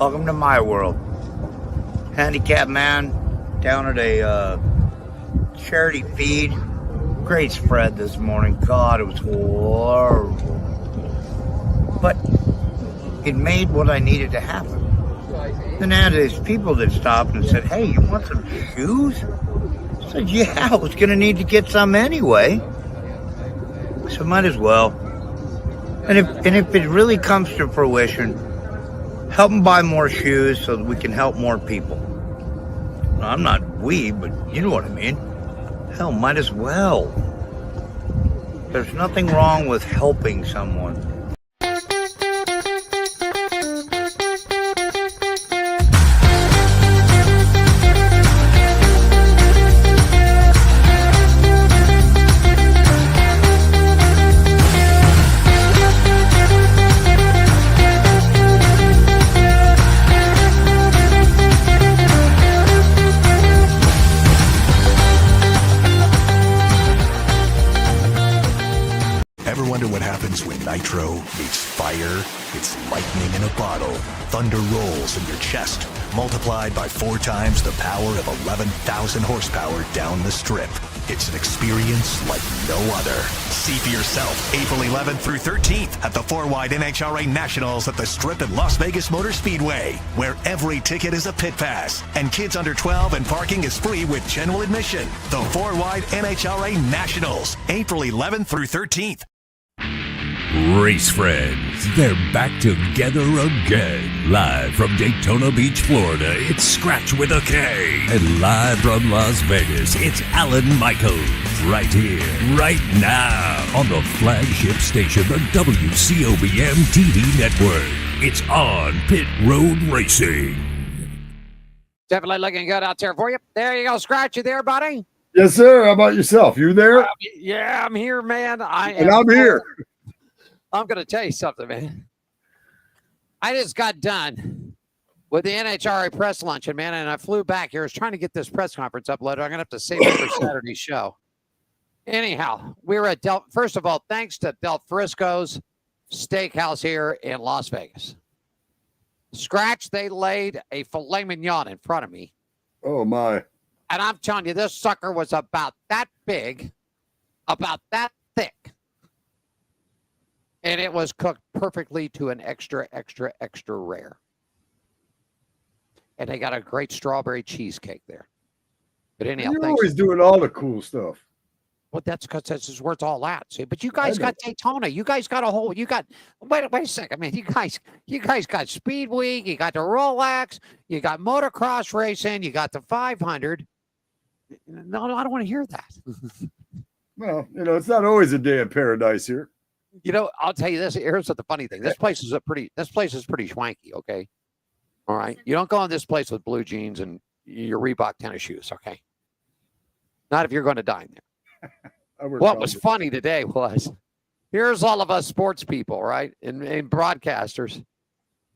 Welcome to my world. Handicapped man down at a charity feed. Great spread this morning. God, it was horrible. But it made what I needed to happen. Then I had these people that stopped and said, "Hey, you want some shoes?" I said, "Yeah, I was going to need to get some anyway. So might as well." And if it really comes to fruition, help them buy more shoes so that we can help more people. Well, I'm not but you know what I mean. Hell, might as well. There's nothing wrong with helping someone. Ever wonder what happens when nitro meets fire? It's lightning in a bottle. Thunder rolls in your chest, multiplied by 4 times the power of 11,000 horsepower down the strip. It's an experience like no other. See for yourself April 11th through 13th at the 4-Wide NHRA Nationals at the Strip at Las Vegas Motor Speedway, where every ticket is a pit pass and kids under 12 and parking is free with general admission. The 4-Wide NHRA Nationals, April 11th through 13th. Race friends, they're back together again. Live from Daytona Beach, Florida, it's Scratch with a K. And live from Las Vegas, it's Alan Michaels. Right here, right now, on the flagship station, the WCOBM TV network. It's on Pit Road Racing. Definitely looking good out there for you. There you go, Scratch. You there, buddy? Yes, sir. How about yourself? You there? Yeah, I'm here, man. I'm here. I'm going to tell you something, man. I just got done with the NHRA press luncheon, man, and I flew back here. I was trying to get this press conference uploaded. I'm going to have to save it for Saturday's show. Anyhow, we were at first of all, thanks to Del Frisco's Steakhouse here in Las Vegas. Scratch, they laid a filet mignon in front of me. Oh, my. And I'm telling you, this sucker was about that big, about that thick. And it was cooked perfectly to an extra, extra, extra rare. And they got a great strawberry cheesecake there. But anyhow, you're always doing all the cool stuff. Well, that's because this is where it's all at. See, but you guys got Daytona. You guys got a whole. You got. Wait a second, man. You guys got Speed Week. You got the Rolex. You got motocross racing. You got the 500. No, I don't want to hear that. Well, it's not always a day in paradise here. I'll tell you this. Here's the funny thing. This place is pretty swanky. Okay, all right. You don't go in this place with blue jeans and your Reebok tennis shoes. Okay, not if you're going to dine there. What was funny today was, here's all of us sports people, right, and broadcasters.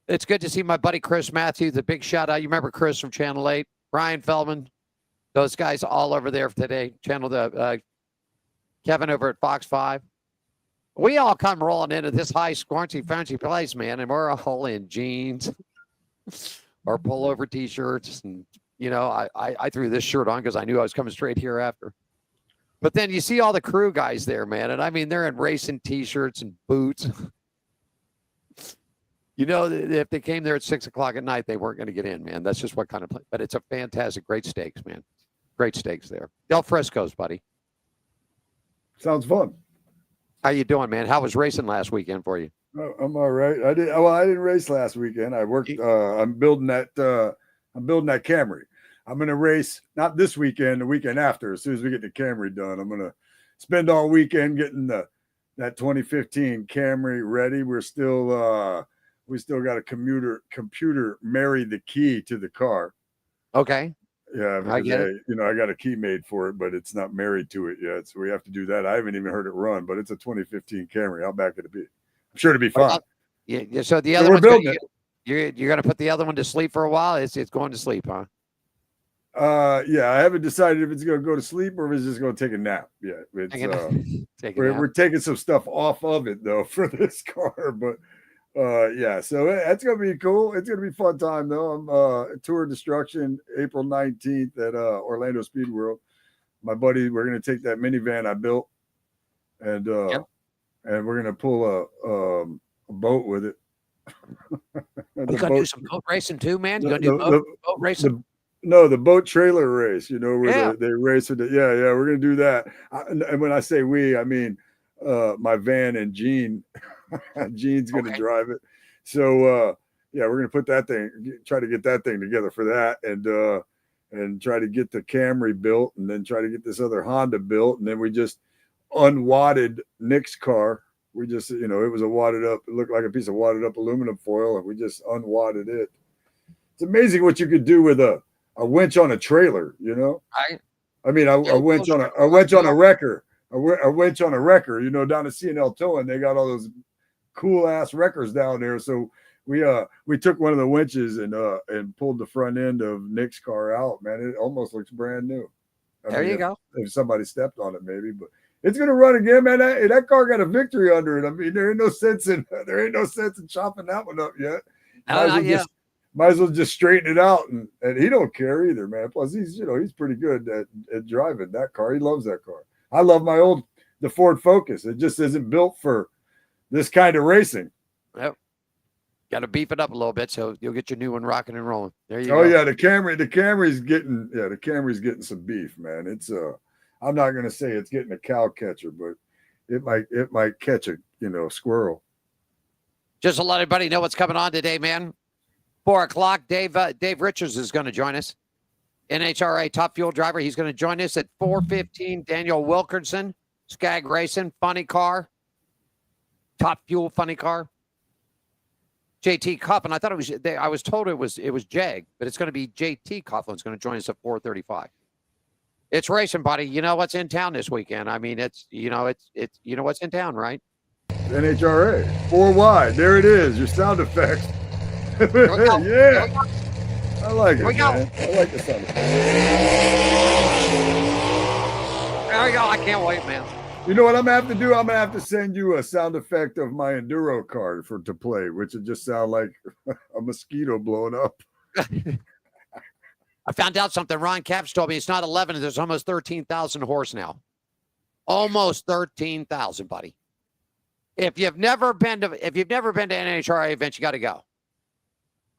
It's good to see my buddy Chris Matthews. A big shout out. You remember Chris from Channel 8, Brian Feldman, those guys all over there today. Kevin over at Fox 5. We all come rolling into this high scorchy, fancy place, man, and we're all in jeans or pullover T-shirts. And, I threw this shirt on because I knew I was coming straight here after. But then you see all the crew guys there, man. And, I mean, they're in racing T-shirts and boots. If they came there at 6 o'clock at night, they weren't going to get in, man. That's just what kind of place. But it's a fantastic, great steaks, man. Great steaks there. Del Frisco's, buddy. Sounds fun. How you doing, man? How was racing last weekend for you? I'm all right. I didn't race last weekend. I worked. I'm building that Camry. I'm going to race not this weekend, the weekend after. As soon as we get the Camry done, I'm going to spend all weekend getting that 2015 Camry ready. We still got a computer marry the key to the car. Okay. Yeah, I get it. I got a key made for it, but it's not married to it yet, so we have to do that. I haven't even heard it run, but it's a 2015 Camry. How bad could it be? I'm sure it'll be fun. Yeah. So the other one, you're going to put the other one to sleep for a while. It's going to sleep, huh? Yeah, I haven't decided if it's going to go to sleep or if it's just going to take a nap yet. We're taking some stuff off of it though for this car, but Yeah, so that's gonna be cool. It's gonna be a fun time though. I'm Tour Destruction April 19th at Orlando Speed World. My buddy, we're gonna take that minivan I built and we're gonna pull a boat with it. You gonna do some boat racing too, man? You gonna do boat racing? The boat trailer race, where Yeah. they race with it. Yeah, we're gonna do that. And when I say we, I mean my van and Gene. Gene's gonna drive it. So yeah, we're gonna put that thing, try to get that thing together for that, and try to get the Camry built, and then try to get this other Honda built, and then we just unwadded Nick's car. We just, it was a wadded up, it looked like a piece of wadded up aluminum foil, and we just unwadded it. It's amazing what you could do with a winch on a trailer, I mean, a winch on a wrecker, a winch on a wrecker, down at C&L Towing, they got all those cool ass wreckers down there. So we took one of the winches and pulled the front end of Nick's car out, man. It almost looks brand new. There you go. If somebody stepped on it, maybe, but it's gonna run again, man. That car got a victory under it. I mean, there ain't no sense in chopping that one up yet. Might as well just straighten it out, and he don't care either, man. Plus, he's pretty good at driving that car. He loves that car. I love the Ford Focus. It just isn't built for this kind of racing. Yep. Got to beef it up a little bit so you'll get your new one rocking and rolling. There you go. Oh yeah, the Camry's getting some beef, man. It's I'm not gonna say it's getting a cow catcher, but it might catch a squirrel. Just to let everybody know what's coming on today, man. 4:00, Dave Richards is going to join us. NHRA top fuel driver. He's going to join us at 4:15. Daniel Wilkerson, Skag Racing, funny car, top fuel funny car. JT Coughlin. I thought it was. I was told it was Jag, but it's going to be JT Coughlin's going to join us at 4:35. It's racing, buddy. You know what's in town this weekend? I mean, it's what's in town, right? NHRA 4 wide. There it is. Your sound effects. Yeah. I like it, man. I like the sound effects. There we go. I can't wait, man. You know what I'm gonna have to do? I'm gonna have to send you a sound effect of my enduro car to play, which would just sound like a mosquito blowing up. I found out something. Ron Capps told me it's not 11. There's almost 13,000 horse now. Almost 13,000, buddy. If you've never been to NHRA events, you got to go.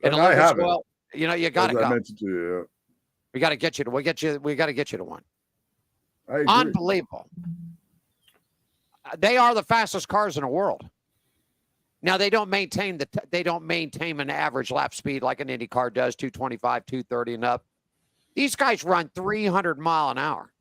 And I haven't. Well, you got to go. I mentioned to you, yeah. We got to get you to. We got to get you to one. I agree. Unbelievable. They are the fastest cars in the world. Now they don't maintain an average lap speed like an Indy car does, 225, 230 and up. These guys run 300 mile an hour.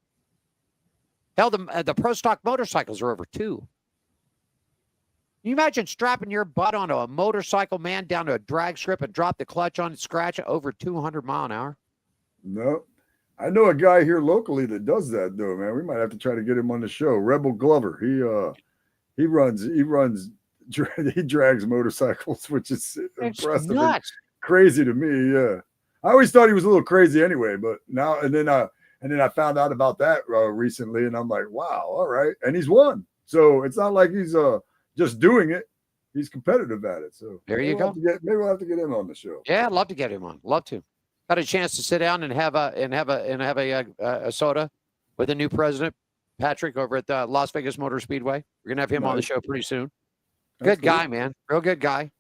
Hell, the pro stock motorcycles are over 2. Can you imagine strapping your butt onto a motorcycle, man, down to a drag strip and drop the clutch on and scratch it over 200 mile an hour? No. I know a guy here locally that does that, though, man. We might have to try to get him on the show. Rebel Glover. He drags motorcycles, which is impressive. Nuts. Crazy to me, yeah. I always thought he was a little crazy anyway, but now and then I found out about that recently, and I'm like, wow, all right. And he's won. So it's not like he's just doing it. He's competitive at it. So there you go. Maybe we'll have to get him on the show. Yeah, I'd love to get him on. Love to. Got a chance to sit down and have a soda with the new president, Patrick, over at the Las Vegas Motor Speedway. We're gonna have him on the show pretty soon. Good guy, man. Real good guy.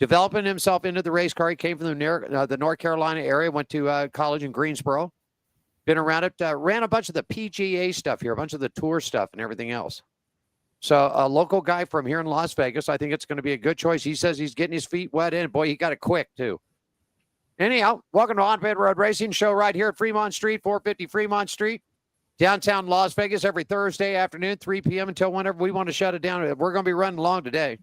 Developing himself into the race car. He came from the North Carolina area. Went to college in Greensboro. Been around it. Ran a bunch of the PGA stuff here, a bunch of the tour stuff, and everything else. So a local guy from here in Las Vegas. I think it's going to be a good choice. He says he's getting his feet wet in. Boy, he got it quick too. Anyhow, welcome to On Pit Road Racing Show right here at Fremont Street, 450 Fremont Street, downtown Las Vegas, every Thursday afternoon, 3 p.m. until whenever we want to shut it down. We're going to be running long today.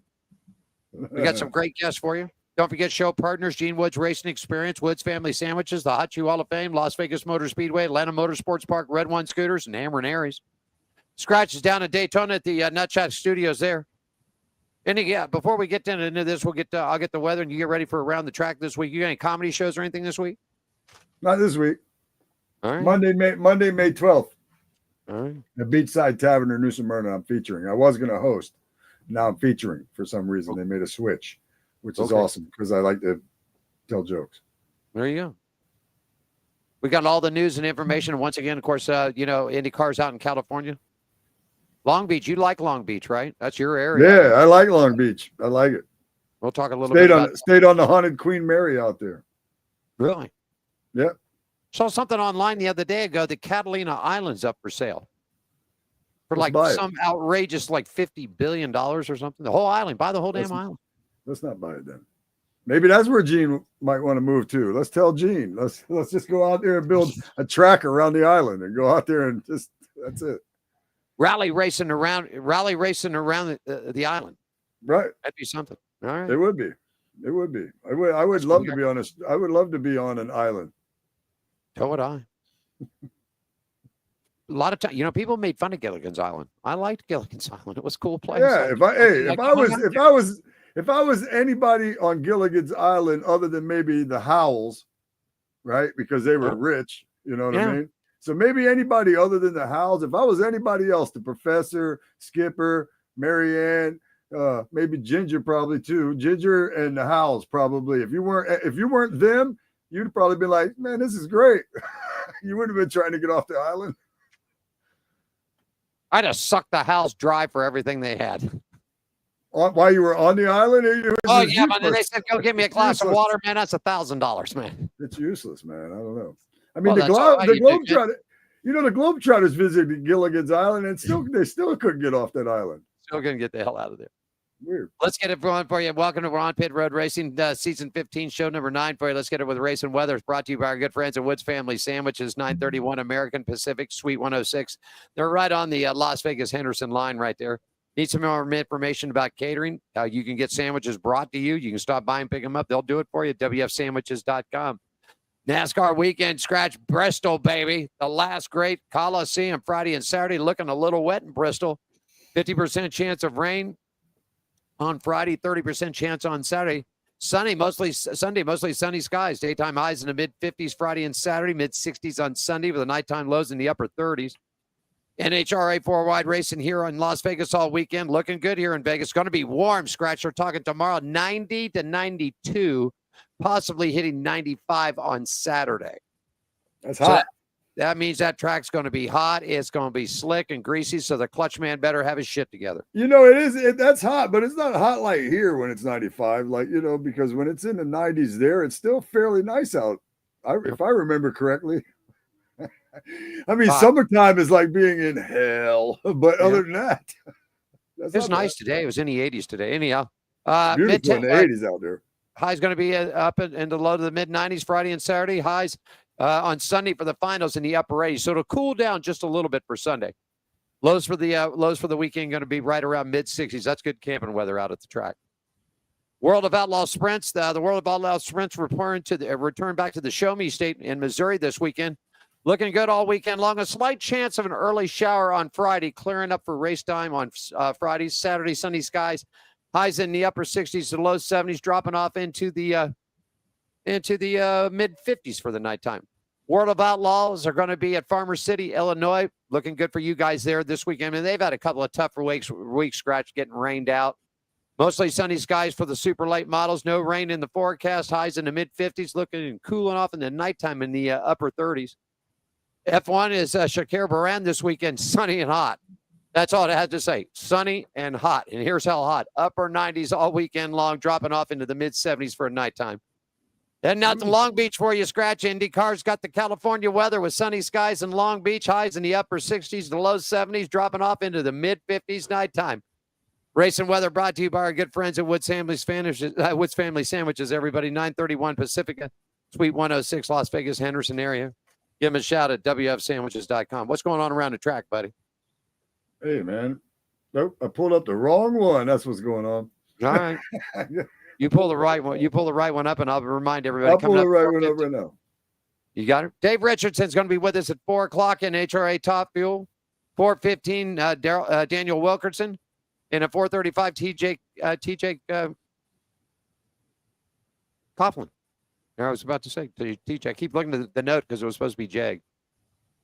We got some great guests for you. Don't forget show partners, Gene Woods Racing Experience, Woods Family Sandwiches, the Hot Shoe Hall of Fame, Las Vegas Motor Speedway, Atlanta Motorsports Park, Red One Scooters, and Hammer and Aries. Scratch is down in Daytona at the Nutshot Studios there. And yeah, before we get into this, I'll get the weather and you get ready for around the track this week. You got any comedy shows or anything this week? Not this week. All right. Monday, May 12th. All right. The Beachside Tavern in New Smyrna, I'm featuring. I was going to host. Now I'm featuring for some reason. They made a switch. which is awesome because I like to tell jokes. There you go. We got all the news and information. Once again, of course, IndyCar's out in California. Long Beach, you like Long Beach, right? That's your area. Yeah, I like Long Beach. I like it. We'll talk a little bit about stayed on the haunted Queen Mary out there. Really? Yeah. Saw something online the other day ago. The Catalina Island's up for sale for like some outrageous, like $50 billion or something. The whole island, buy the whole damn island. Let's not buy it then. Maybe that's where Gene might want to move to. Let's tell Gene. Let's just go out there and build a track around the island and go out there and just that's it. Rally racing around the island. Right. That'd be something. All right. It would be. It would be. I would love to be on I would love to be on an island. So would I. A lot of time, people made fun of Gilligan's Island. I liked Gilligan's Island. It was a cool place. Yeah, if I was anybody on Gilligan's Island other than maybe the Howells, right? Because they were rich, you know what I mean? So maybe anybody other than the Howells, if I was anybody else, the Professor, Skipper, Marianne, maybe Ginger probably too. Ginger and the Howells probably. If you weren't them, you'd probably be like, man, this is great. You wouldn't have been trying to get off the island. I'd have sucked the house dry for everything they had. While you were on the island? Oh, yeah, but they said, go get me a glass of water, man. That's $1,000, man. It's useless, man. I don't know. I mean, the Globetrotters, the Globetrotters visited Gilligan's Island and they still couldn't get off that island. Still going to get the hell out of there. Weird. Let's get it going for you. Welcome to Ron Pit Road Racing, season 15, show number 9 for you. Let's get it with race and weather. It's brought to you by our good friends at Woods Family Sandwiches, 931 American Pacific, Suite 106. They're right on the Las Vegas Henderson line right there. Need some more information about catering? You can get sandwiches brought to you. You can stop by and pick them up. They'll do it for you at wfsandwiches.com. NASCAR weekend scratch Bristol, baby. The last great Coliseum Friday and Saturday. Looking a little wet in Bristol. 50% chance of rain on Friday, 30% chance on Saturday. Sunday, mostly sunny skies. Daytime highs in the mid-50s Friday and Saturday, mid-60s on Sunday with the nighttime lows in the upper 30s. NHRA 4-wide racing here in Las Vegas all weekend. Looking good here in Vegas. Going to be warm, Scratch. We're talking tomorrow, 90 to 92, possibly hitting 95 on Saturday. That's hot. That means that track's going to be hot. It's going to be slick and greasy, so the clutch man better have his shit together. That's hot, but it's not hot like here when it's 95, because when it's in the 90s there, it's still fairly nice out. If I remember correctly. I mean, summertime is like being in hell, but other than that, it's nice today. It was in the 80s today. Anyhow, beautiful in the 80s out there. High's going to be up in the low to the mid 90s Friday and Saturday. Highs on Sunday for the finals in the upper 80s. So it'll cool down just a little bit for Sunday. Lows for the weekend going to be right around mid 60s. That's good camping weather out at the track. World of Outlaw Sprints. The World of Outlaw Sprints return back to the Show Me State in Missouri this weekend. Looking good all weekend long. A slight chance of an early shower on Friday, clearing up for race time on Friday. Saturday, sunny skies. Highs in the upper 60s to low 70s, dropping off into the mid 50s for the nighttime. World of Outlaws are going to be at Farmer City, Illinois. Looking good for you guys there this weekend. I mean, they've had a couple of tougher weeks, Scratch, getting rained out. Mostly sunny skies for the super late models. No rain in the forecast. Highs in the mid 50s, looking and cooling off in the nighttime in the upper 30s. F1 is Shakir Baran this weekend, sunny and hot. That's all it has to say, sunny and hot. And here's how hot. Upper 90s all weekend long, dropping off into the mid-70s for a nighttime. Heading out to Long Beach for you, Scratch. IndyCar's got the California weather with sunny skies in Long Beach, highs in the upper 60s to low 70s, dropping off into the mid-50s nighttime. Race and weather brought to you by our good friends at Woods Family Sandwiches, everybody, 931 Pacifica, Suite 106, Las Vegas, Henderson area. Give them a shout at wfsandwiches.com. What's going on around the track, buddy? Hey, man. Nope, I pulled up the wrong one. That's what's going on. All right. You pull the right one. You pull the right one up, and I'll remind everybody. I'll pull the right one up right now. You got it? Dave Richardson's going to be with us at 4 o'clock in NHRA Top Fuel. 4:15, Daniel Wilkerson. And at 4:35, TJ Coughlin. I was about to say to TJ, I keep looking at the note because it was supposed to be Jag.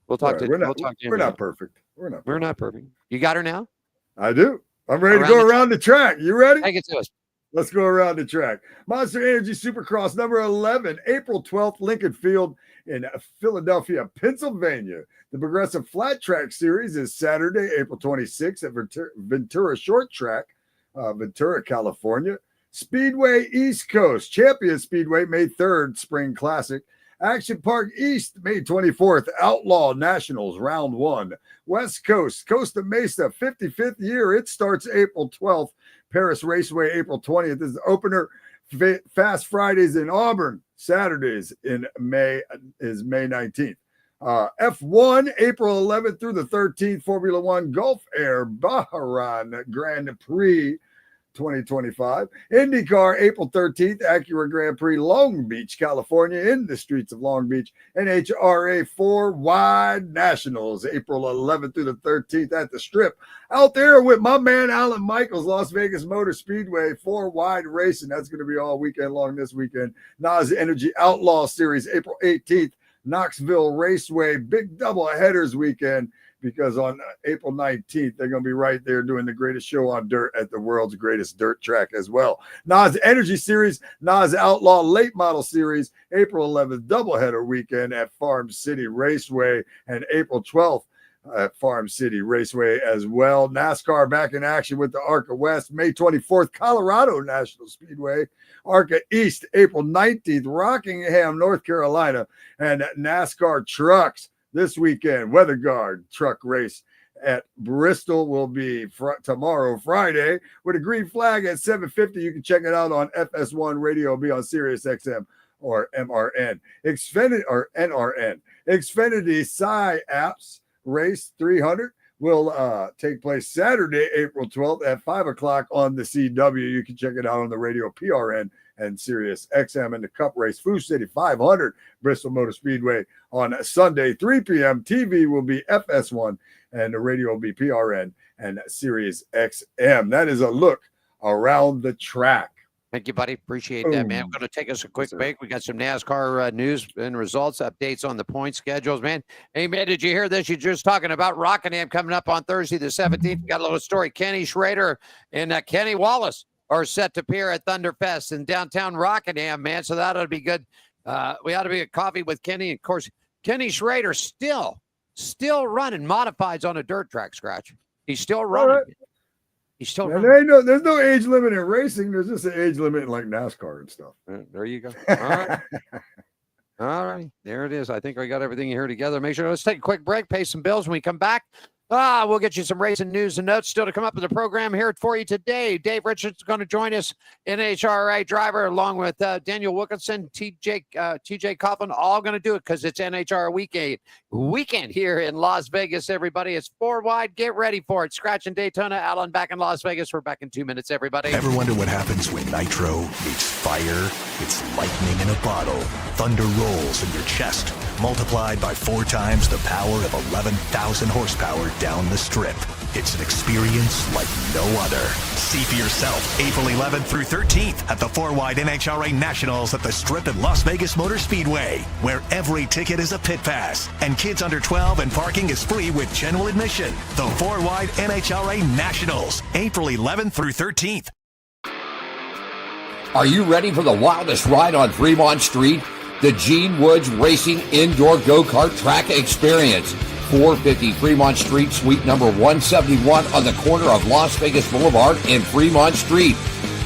We'll talk to. We're not perfect. We're not perfect. You got her now? I do. I'm ready to go around the track. You ready? Take it to us. Let's go around the track. Monster Energy Supercross number 11, April 12th, Lincoln Field in Philadelphia, Pennsylvania. The Progressive Flat Track Series is Saturday, April 26th at Ventura Short Track, Ventura, California. Speedway East Coast, Champion Speedway, May 3rd, Spring Classic. Action Park East, May 24th, Outlaw Nationals, Round 1. West Coast, Costa Mesa, 55th year. It starts April 12th. Paris Raceway, April 20th is the opener. Fast Fridays in Auburn, Saturdays in May is May 19th. F1, April 11th through the 13th, Formula One Gulf Air Bahrain Grand Prix 2025. IndyCar, April 13th, Acura Grand Prix, Long Beach, California, in the streets of Long Beach. NHRA 4 Wide Nationals, April 11th through the 13th at the Strip. Out there with my man Alan Michaels, Las Vegas Motor Speedway, 4 Wide Racing. That's going to be all weekend long this weekend. NAS Energy Outlaw Series, April 18th, Knoxville Raceway, big double headers weekend, because on April 19th, they're going to be right there doing the greatest show on dirt at the world's greatest dirt track as well. NAS Energy Series, NAS Outlaw Late Model Series, April 11th, doubleheader weekend at Farm City Raceway, and April 12th at Farm City Raceway as well. NASCAR back in action with the ARCA West, May 24th, Colorado National Speedway, ARCA East, April 19th, Rockingham, North Carolina, and NASCAR Trucks. This weekend, Weather Guard truck race at Bristol will be tomorrow, Friday, with a green flag at 7:50. You can check it out on FS1 radio. It'll be on Sirius XM or MRN. NRN. Xfinity Sci Apps Race 300 will take place Saturday, April 12th at 5 o'clock on the CW. You can check it out on the radio, PRN and Sirius XM. And the Cup Race, Foo City 500, Bristol Motor Speedway on Sunday, 3 p.m. TV will be FS1 and the radio will be PRN and Sirius XM. That is a look around the track. Thank you, buddy. Appreciate that, man. I'm going to take us a quick break. We got some NASCAR news and results, updates on the point schedules, man. Hey, man, did you hear this? You're just talking about Rockingham coming up on Thursday the 17th. We got a little story. Kenny Schrader and Kenny Wallace are set to appear at Thunderfest in downtown Rockingham, man. So that ought to be good. We ought to be at coffee with Kenny. Of course, Kenny Schrader still running modifieds on a dirt track, Scratch. He's still running. Right. He's still running. There's no age limit in racing. There's just an age limit in like NASCAR and stuff. There you go. All right. All right. There it is. I think I got everything here together. Make sure, let's take a quick break, pay some bills. When we come back, we'll get you some racing news and notes still to come up in the program here for you today. Dave Richards is going to join us, NHRA driver, along with Daniel Wilkinson, TJ Coughlin, all going to do it because it's NHRA weekend here in Las Vegas, everybody. It's 4 wide. Get ready for it. Scratch and Daytona. Alan back in Las Vegas. We're back in 2 minutes, everybody. Ever wonder what happens when nitro meets fire? It's lightning in a bottle. Thunder rolls in your chest, multiplied by 4 times the power of 11,000 horsepower down the strip. It's an experience like no other. See for yourself April 11th through 13th at the 4-Wide NHRA Nationals at the Strip at Las Vegas Motor Speedway, where every ticket is a pit pass and kids under 12 and parking is free with general admission. The 4-Wide NHRA Nationals, April 11th through 13th. Are you ready for the wildest ride on Fremont Street? The Gene Woods Racing Indoor Go-Kart Track Experience. 450 Fremont Street, suite number 171 on the corner of Las Vegas Boulevard and Fremont Street.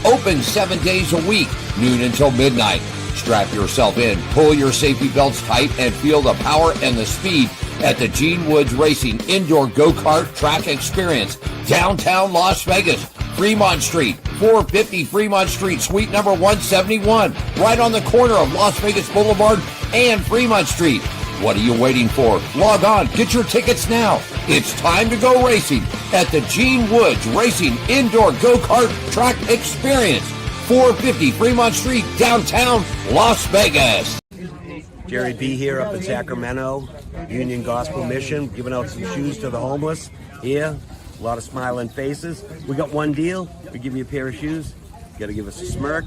Open 7 days a week, noon until midnight. Strap yourself in, pull your safety belts tight, and feel the power and the speed at the Gene Woods Racing Indoor Go-Kart Track Experience, downtown Las Vegas, Fremont Street, 450 Fremont Street, suite number 171, right on the corner of Las Vegas Boulevard and Fremont Street. What are you waiting for? Log on, get your tickets now. It's time to go racing at the Gene Woods Racing Indoor Go-Kart Track Experience, 450 Fremont Street, downtown Las Vegas. Jerry B here up in Sacramento, Union Gospel Mission, giving out some shoes to the homeless here. A lot of smiling faces. We got one deal. We give you a pair of shoes. You got to give us a smirk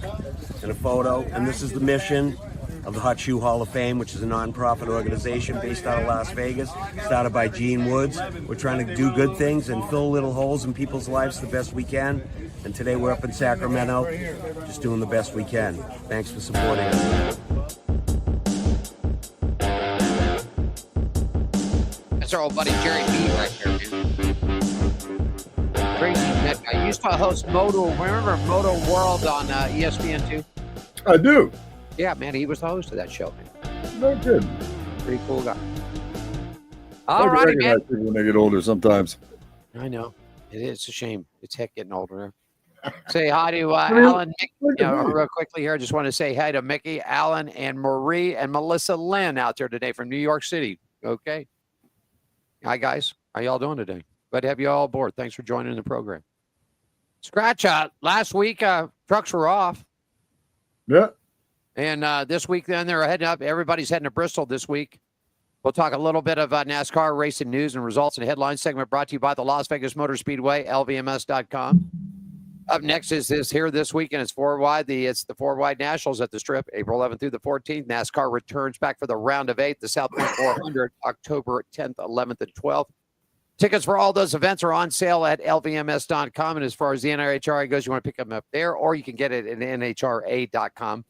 and a photo. And this is the mission of the Hot Shoe Hall of Fame, which is a non-profit organization based out of Las Vegas, started by Gene Woods. We're trying to do good things and fill little holes in people's lives the best we can. And today we're up in Sacramento, just doing the best we can. Thanks for supporting us. That's our old buddy Jerry B right there, man. Crazy. I used to host Moto. Remember Moto World on ESPN2? I do. Yeah, man. He was the host of that show, man. No good. Pretty cool guy. I All righty, man. recognize people when they get older sometimes. I know. It's a shame. It's heck getting older. Say hi to Alan. Real quickly here. I just want to say hi to Mickey, Alan, and Marie and Melissa Lynn out there today from New York City. Okay. Hi, guys. How y'all doing today? Glad to have you all aboard. Thanks for joining the program. Scratch out. Last week, trucks were off. Yeah. And this week, then, they're heading up. Everybody's heading to Bristol this week. We'll talk a little bit of NASCAR racing news and results and headlines segment brought to you by the Las Vegas Motor Speedway, LVMS.com. Up next is this here this weekend. It's four wide. It's the four wide nationals at the Strip, April 11th through the 14th. NASCAR returns back for the round of 8, the South Point 400, October 10th, 11th, and 12th. Tickets for all those events are on sale at LVMS.com. And as far as the NHRA goes, you want to pick them up there, or you can get it at NHRA.com.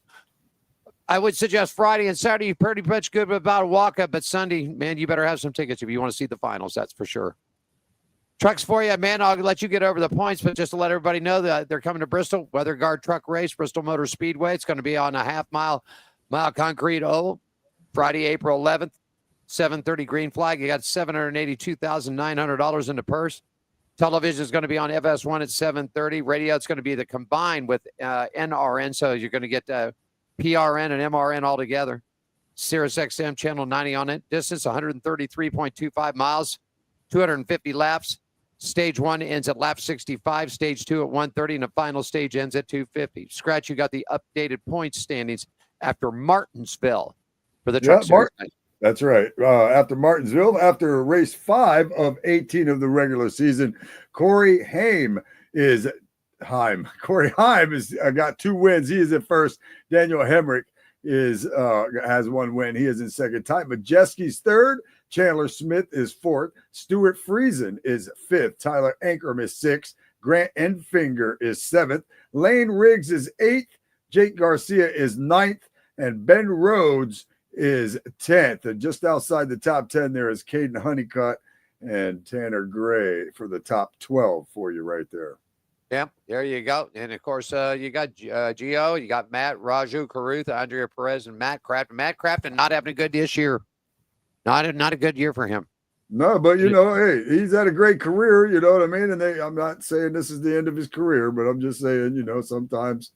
I would suggest Friday and Saturday, you're pretty much good about a walk-up, but Sunday, man, you better have some tickets if you want to see the finals. That's for sure. Trucks for you, man. I'll let you get over the points, but just to let everybody know that they're coming to Bristol, Weather Guard Truck Race, Bristol Motor Speedway. It's going to be on a half-mile concrete oval, Friday, April 11th, 7:30 green flag. You got $782,900 in the purse. Television is going to be on FS1 at 7:30. Radio, it's going to be the combined with NRN, so you're going to get PRN and MRN all together. Sirius XM channel 90 on it. Distance 133.25 miles, 250 laps. Stage 1 ends at lap 65, stage 2 at 130, and the final stage ends at 250. Scratch, you got the updated point standings after Martinsville for the truck series. That's right. After Martinsville, after race 5 of 18 of the regular season, Corey Haim has got 2 wins. He is at first. Daniel Hemrick has 1 win. He is in second. Ty Majeski's third. Chandler Smith is 4th. Stuart Friesen is 5th. Tyler Ankrum is 6th. Grant Enfinger is 7th. Lane Riggs is 8th. Jake Garcia is 9th. And Ben Rhodes is 10th. And just outside the top 10 there is Caden Honeycutt and Tanner Gray for the top 12 for you right there. Yeah, there you go. And, of course, you got Gio, you got Matt, Raju Caruth, Andrea Perez, and Matt Crafton. Matt Crafton not having a good this year. Not a good year for him. No, but, hey, he's had a great career, you know what I mean? And I'm not saying this is the end of his career, but I'm just saying, sometimes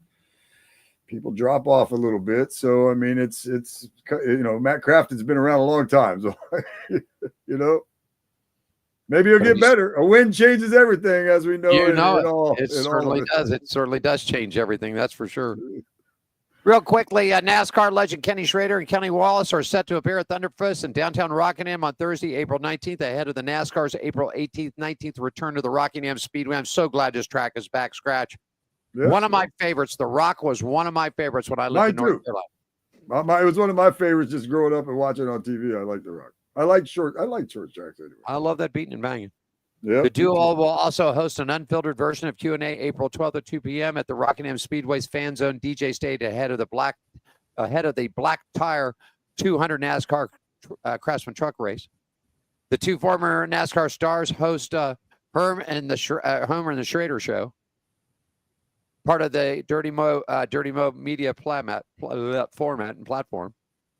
people drop off a little bit. So, I mean, it's Matt Crafton's been around a long time. So, maybe he'll get better. A win changes everything, as we know. It certainly does. It certainly does change everything. That's for sure. Real quickly, NASCAR legend Kenny Schrader and Kenny Wallace are set to appear at Thunderfest in downtown Rockingham on Thursday, April 19th, ahead of the NASCAR's April 18th, 19th return to the Rockingham Speedway. I'm so glad this track is back, Scratch. Yes. One of my favorites. The Rock was one of my favorites when I lived in North Carolina. It was one of my favorites just growing up and watching on TV. I like The Rock. I like short tracks anyway. I love that beating and banging. Yep. The duo will also host an unfiltered version of Q&A April 12th at 2 p.m. at the Rockingham Speedway's Fan Zone DJ stage ahead of the Black Tire 200 NASCAR Craftsman Truck Race. The 2 former NASCAR stars host Homer and the Schrader Show, part of the Dirty Mo Media format and platform.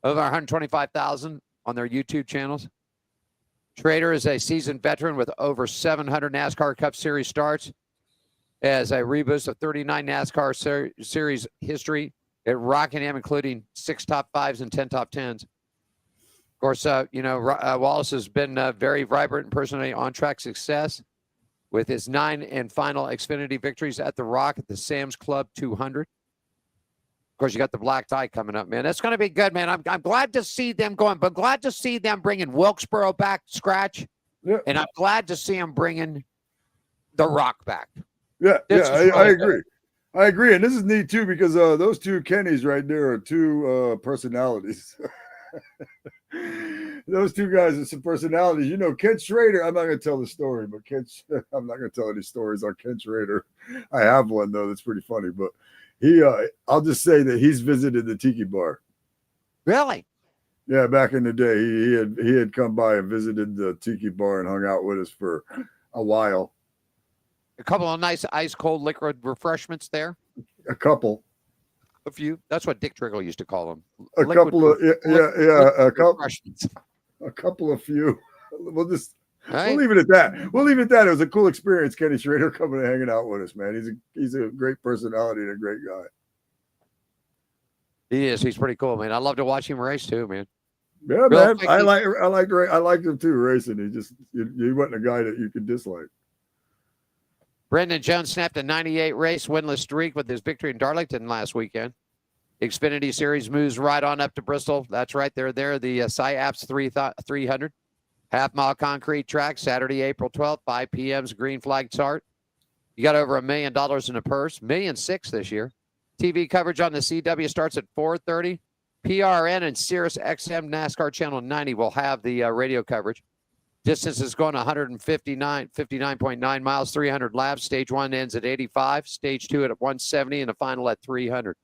Over 125,000 on their YouTube channels. Schrader is a seasoned veteran with over 700 NASCAR Cup Series starts as a reboost of 39 NASCAR Series history at Rockingham, including 6 top 5s and 10 top 10s. Of course, Wallace has been very vibrant and personally on-track success with his 9 and final Xfinity victories at the Rock at the Sam's Club 200. Of course, you got the black tie coming up, man. That's going to be good, man. I'm glad to see them going, but glad to see them bringing Wilkesboro back, Scratch. Yeah. And I'm glad to see them bringing the Rock back. Yeah, I agree. I agree. And this is neat, too, because those 2 Kennys right there are 2 personalities. those two guys are some personalities. You know, Ken Schrader. I'm not going to tell the story, but I'm not going to tell any stories on Ken Schrader. I have one though that's pretty funny. But I'll just say that he's visited the Tiki Bar. Really? Yeah, back in the day, he had come by and visited the Tiki Bar and hung out with us for a while. A couple of nice ice cold liquid refreshments there. A couple. A few. That's what Dick Triggle used to call them. A couple of few. We'll leave it at that. We'll leave it at that. It was a cool experience, Kenny Schrader coming and hanging out with us, man. He's a great personality and a great guy. He is. He's pretty cool, man. I love to watch him race too, man. Yeah, man. I liked him too racing. He wasn't a guy that you could dislike. Brendan Jones snapped a 98 race winless streak with his victory in Darlington last weekend. Xfinity Series moves right on up to Bristol. That's right. They're there. The SciAps 300 half-mile concrete track, Saturday, April 12th, 5 p.m.'s green flag start. You got over $1 million in a purse, $1.6 million this year. TV coverage on the CW starts at 4:30. PRN and Sirius XM NASCAR Channel 90 will have the radio coverage. Distance is going 59.9 miles, 300 laps. Stage 1 ends at 85. Stage 2 at 170, and the final at 300.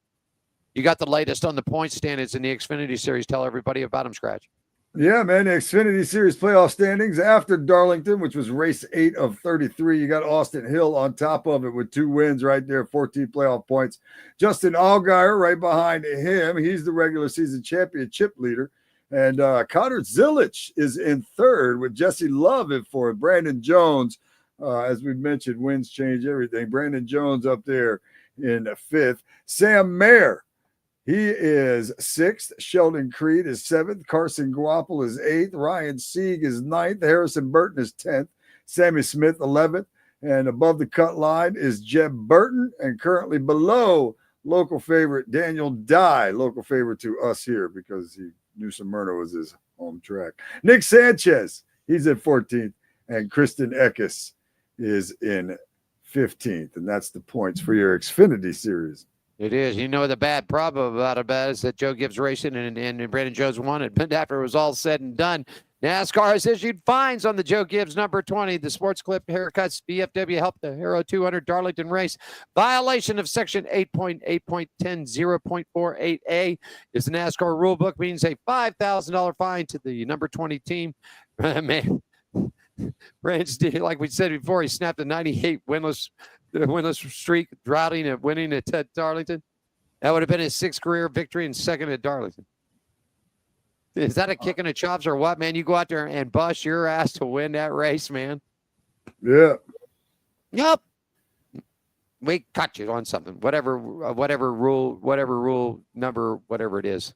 You got the latest on the point standings in the Xfinity Series. Tell everybody about them, Scratch. Yeah, man. The Xfinity Series playoff standings after Darlington, which was race 8 of 33. You got Austin Hill on top of it with 2 wins right there, 14 playoff points. Justin Allgaier right behind him. He's the regular season championship leader. And Connor Zilich is in third with Jesse Love in fourth. Brandon Jones, as we mentioned, wins change everything. Brandon Jones up there in fifth. Sam Mayer, he is sixth. Sheldon Creed is seventh. Carson Guapel is eighth. Ryan Sieg is ninth. Harrison Burton is 10th. Sammy Smith, 11th. And above the cut line is Jeb Burton. And currently below local favorite Daniel Dye, local favorite to us here because New Smyrna was his home track. Nick Sanchez, he's at 14th. And Kristen Eckes is in 15th. And that's the points for your Xfinity Series. It is. You know, the bad problem about it is that Joe Gibbs Racing and Brandon Jones won it. But after it was all said and done, NASCAR has issued fines on the Joe Gibbs number 20, the Sports Clip haircuts. BFW helped the Hero 200 Darlington race. Violation of Section 8.8.10.0.48A is the NASCAR rulebook, means a $5,000 fine to the number 20 team. Man, Brandon, like we said before, he snapped a 98 winless streak, droughting and winning at Darlington. That would have been his 6th career victory and 2nd at Darlington. Is that a kick in the chops or what, man? You go out there and bust your ass to win that race, man. Yeah. Yep. We caught you on something. Whatever rule number, whatever it is.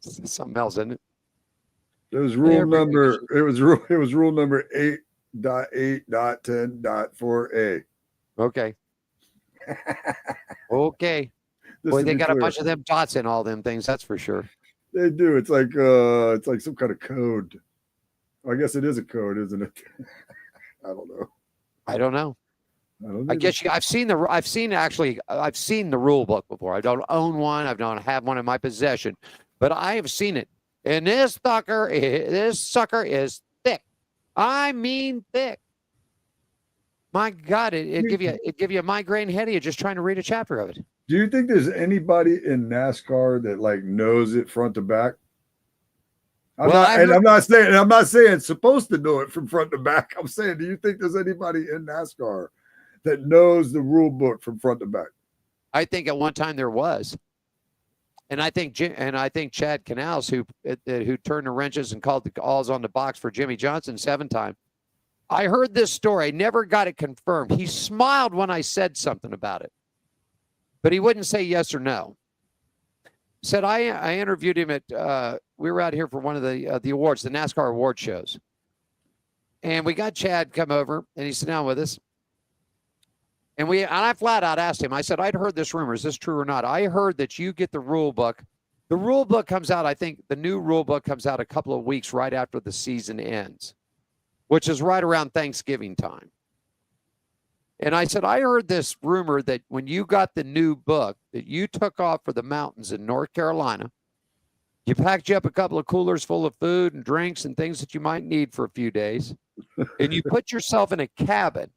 Something else, isn't it? It was rule number 8.8.10.4A. Okay. Okay. Boy, they got a bunch of them dots in all them things, that's for sure. They do. It's like some kind of code. I guess it is a code, isn't it? I don't know. I don't know. I guess I've seen the rule book before. I don't own one. I don't have one in my possession, but I have seen it. And this sucker is thick. I mean thick. My God, it give you a migraine headache just trying to read a chapter of it. Do you think there's anybody in NASCAR that like knows it front to back? I'm not saying supposed to know it from front to back. I'm saying, do you think there's anybody in NASCAR that knows the rule book from front to back? I think at one time there was, and I think Chad Canals, who turned the wrenches and called the calls on the box for Jimmy Johnson 7-time. I heard this story. I never got it confirmed. He smiled when I said something about it, but he wouldn't say yes or no. Said I interviewed him at we were out here for one of the awards, the NASCAR award shows, and we got Chad come over and he sat down with us, and I flat out asked him. I said, I'd heard this rumor. Is this true or not? I heard that you get the rule book. The rule book comes out. I think the new rule book comes out a couple of weeks right after the season ends, which is right around Thanksgiving time. And I said, I heard this rumor that when you got the new book, that you took off for the mountains in North Carolina You packed you up a couple of coolers full of food and drinks and things that you might need for a few days, and you put yourself in a cabin,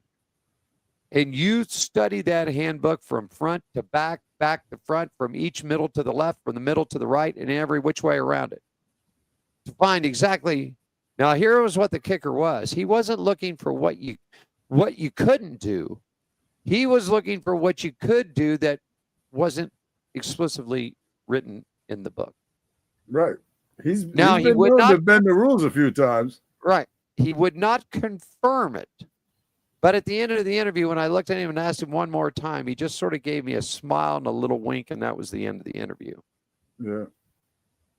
and you study that handbook from front to back, back to front, from each middle to the left, from the middle to the right, and every which way around it to find exactly. Now, here was what the kicker was. He wasn't looking for what you couldn't do. He was looking for what you could do that wasn't explicitly written in the book. Right. He's He been would known not to bend the rules a few times. Right. He would not confirm it. But at the end of the interview, when I looked at him and asked him one more time, he just sort of gave me a smile and a little wink, and that was the end of the interview. Yeah.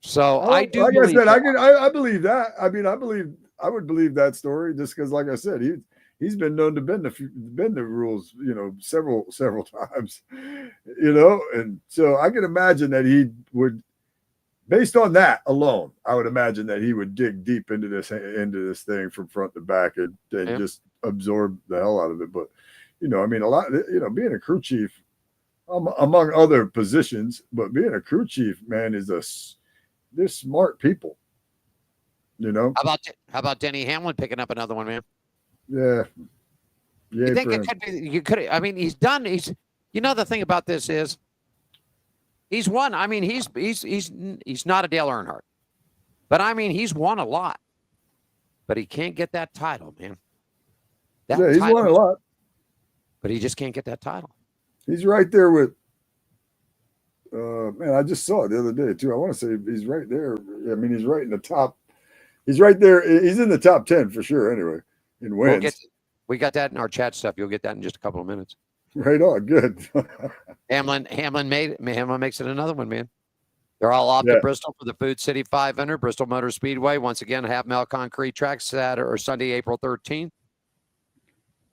So I do. Like believe I said, I believe that. I mean, I would believe that story just because, like I said, he's been known to bend the rules, several times, and so I can imagine that he would, based on that alone, I would imagine that he would dig deep into this thing from front to back and just absorb the hell out of it. But I mean, a lot, being a crew chief, among other positions, but being a crew chief, man, they're smart people. How about Denny Hamlin picking up another one, man? Yeah. You think it could be? You could. I mean, he's done. The thing about this is, he's won. I mean, he's not a Dale Earnhardt, but I mean, he's won a lot. But he can't get that title, man. He's won a lot, but he just can't get that title. He's right there with. Man, I just saw it the other day too. I want to say he's right there. I mean, he's right in the top. He's right there. He's in the top 10 for sure. Anyway, in wins. We got that in our chat stuff. You'll get that in just a couple of minutes. Right on. Good. Hamlin makes it another one, man. They're all off to Bristol for the Food City 500, Bristol Motor Speedway. Once again, half-mile concrete track, Saturday or Sunday, April 13th.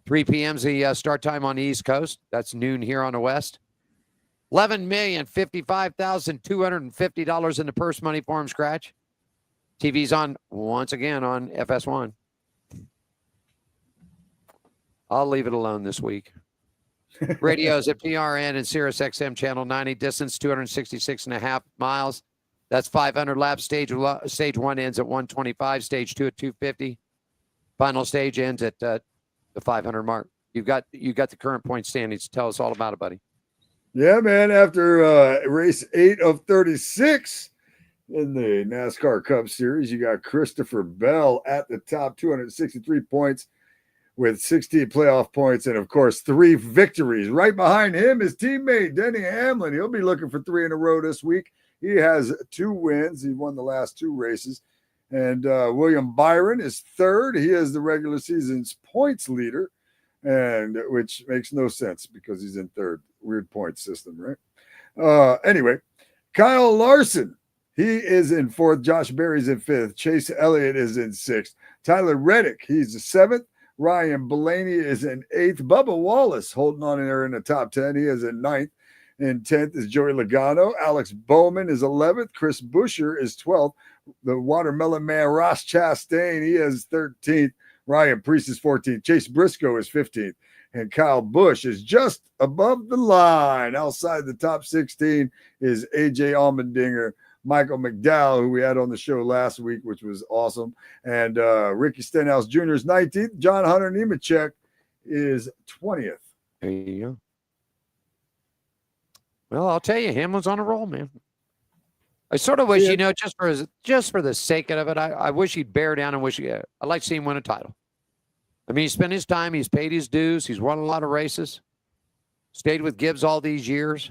3 p.m. is the start time on the East Coast. That's noon here on the West. $11,055,250 in the purse money for him scratch. TV's on once again on FS1. I'll leave it alone this week. Radios at PRN and Sirius XM channel 90. Distance 266.5 miles. That's 500 laps. Stage 1 ends at 125. Stage 2 at 250. Final stage ends at the 500 mark. You got the current point standings. Tell us all about it, buddy. Yeah, man. After race 8 of 36 in the NASCAR Cup Series, you got Christopher Bell at the top, 263 points with 16 playoff points and, of course, 3 victories. Right behind him, his teammate, Denny Hamlin. He'll be looking for 3 in a row this week. He has 2 wins. He won the last 2 races. And William Byron is third. He is the regular season's points leader, and which makes no sense because he's in third. Weird point system, right? Anyway, Kyle Larson, he is in fourth. Josh Berry's in fifth. Chase Elliott is in sixth. Tyler Reddick, he's the seventh. Ryan Blaney is in eighth. Bubba Wallace holding on in there in the top 10. He is in ninth. In 10th is Joey Logano. Alex Bowman is 11th. Chris Buescher is 12th. The Watermelon Man, Ross Chastain, he is 13th. Ryan Preece is 14th. Chase Briscoe is 15th. And Kyle Busch is just above the line. Outside the top 16 is AJ Allmendinger, Michael McDowell, who we had on the show last week, which was awesome. And Ricky Stenhouse Jr. is 19th. John Hunter Nemechek is 20th. There you go. Well, I'll tell you, Hamlin's on a roll, man. I sort of wish, just for the sake of it, I wish he'd bear down and I'd like to see him win a title. I mean, he spent his time, he's paid his dues, he's won a lot of races, stayed with Gibbs all these years.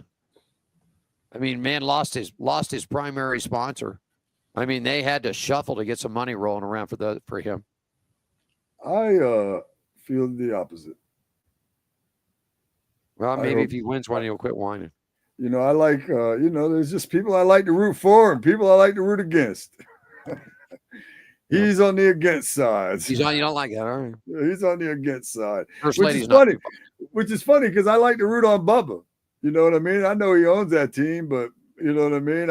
I mean, man, lost his primary sponsor. I mean, they had to shuffle to get some money rolling around for him. I feel the opposite. Well, maybe if he wins one, he'll quit whining. I like, there's just people I like to root for and people I like to root against. He's on the against side. You don't like that, all right? He's on the against side. First which lady's is funny. Which is funny because I like to root on Bubba. You know what I mean? I know he owns that team, but you know what I mean?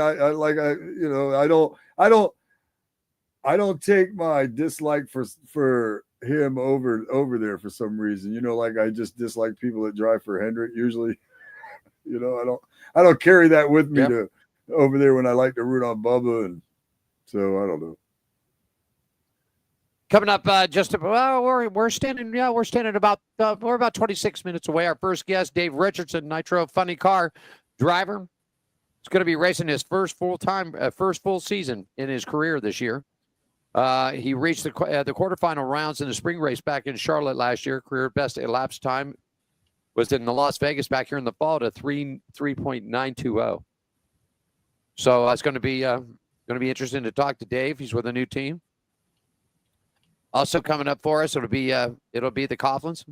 I don't take my dislike for him over there for some reason. Like I just dislike people that drive for Hendrick usually. I don't carry that with me over there when I like to root on Bubba, and so I don't know. Coming up, we're standing. Yeah, we're standing about. We're about 26 minutes away. Our first guest, Dave Richardson, Nitro Funny Car driver. He's going to be racing his first full season in his career this year. He reached the quarterfinal rounds in the spring race back in Charlotte last year. Career best elapsed time was in the Las Vegas back here in the fall to 3.920. So it's going to be interesting to talk to Dave. He's with a new team. Also coming up for us, it'll be the Coughlins.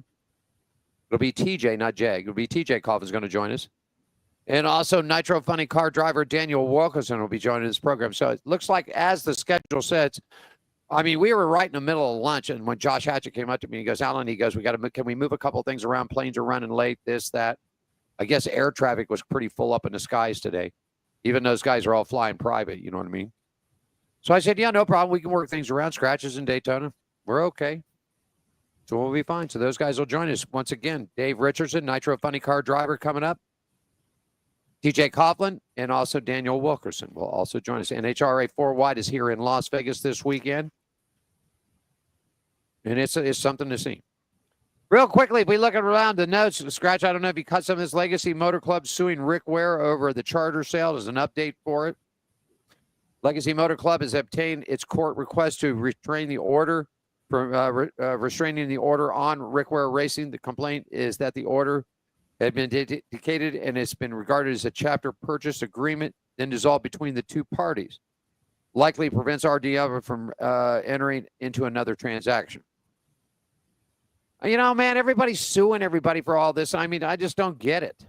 It'll be TJ, not Jag. It'll be TJ Coughlin's going to join us. And also Nitro Funny Car driver Daniel Wilkerson will be joining this program. So it looks like as the schedule says, I mean, we were right in the middle of lunch, and when Josh Hatchett came up to me, he goes, Alan, can we move a couple of things around? Planes are running late, this, that. I guess air traffic was pretty full up in the skies today. Even those guys are all flying private, you know what I mean? So I said, yeah, no problem. We can work things around. Scratches in Daytona. We're okay. So we'll be fine. So those guys will join us. Once again, Dave Richardson, Nitro Funny Car driver coming up. TJ Coughlin and also Daniel Wilkerson will also join us. NHRA 4 Wide is here in Las Vegas this weekend. And it's something to see. Real quickly, if we look around the notes, Scratch, I don't know if you cut some of this. Legacy Motor Club suing Rick Ware over the charter sale. There's an update for it. Legacy Motor Club has obtained its court request to restrain the order restraining the order on Rick Ware Racing. The complaint is that the order had been dedicated and it's been regarded as a chapter purchase agreement, then dissolved between the two parties. Likely prevents RDL from entering into another transaction. You know, man, everybody's suing everybody for all this. I mean, I just don't get it.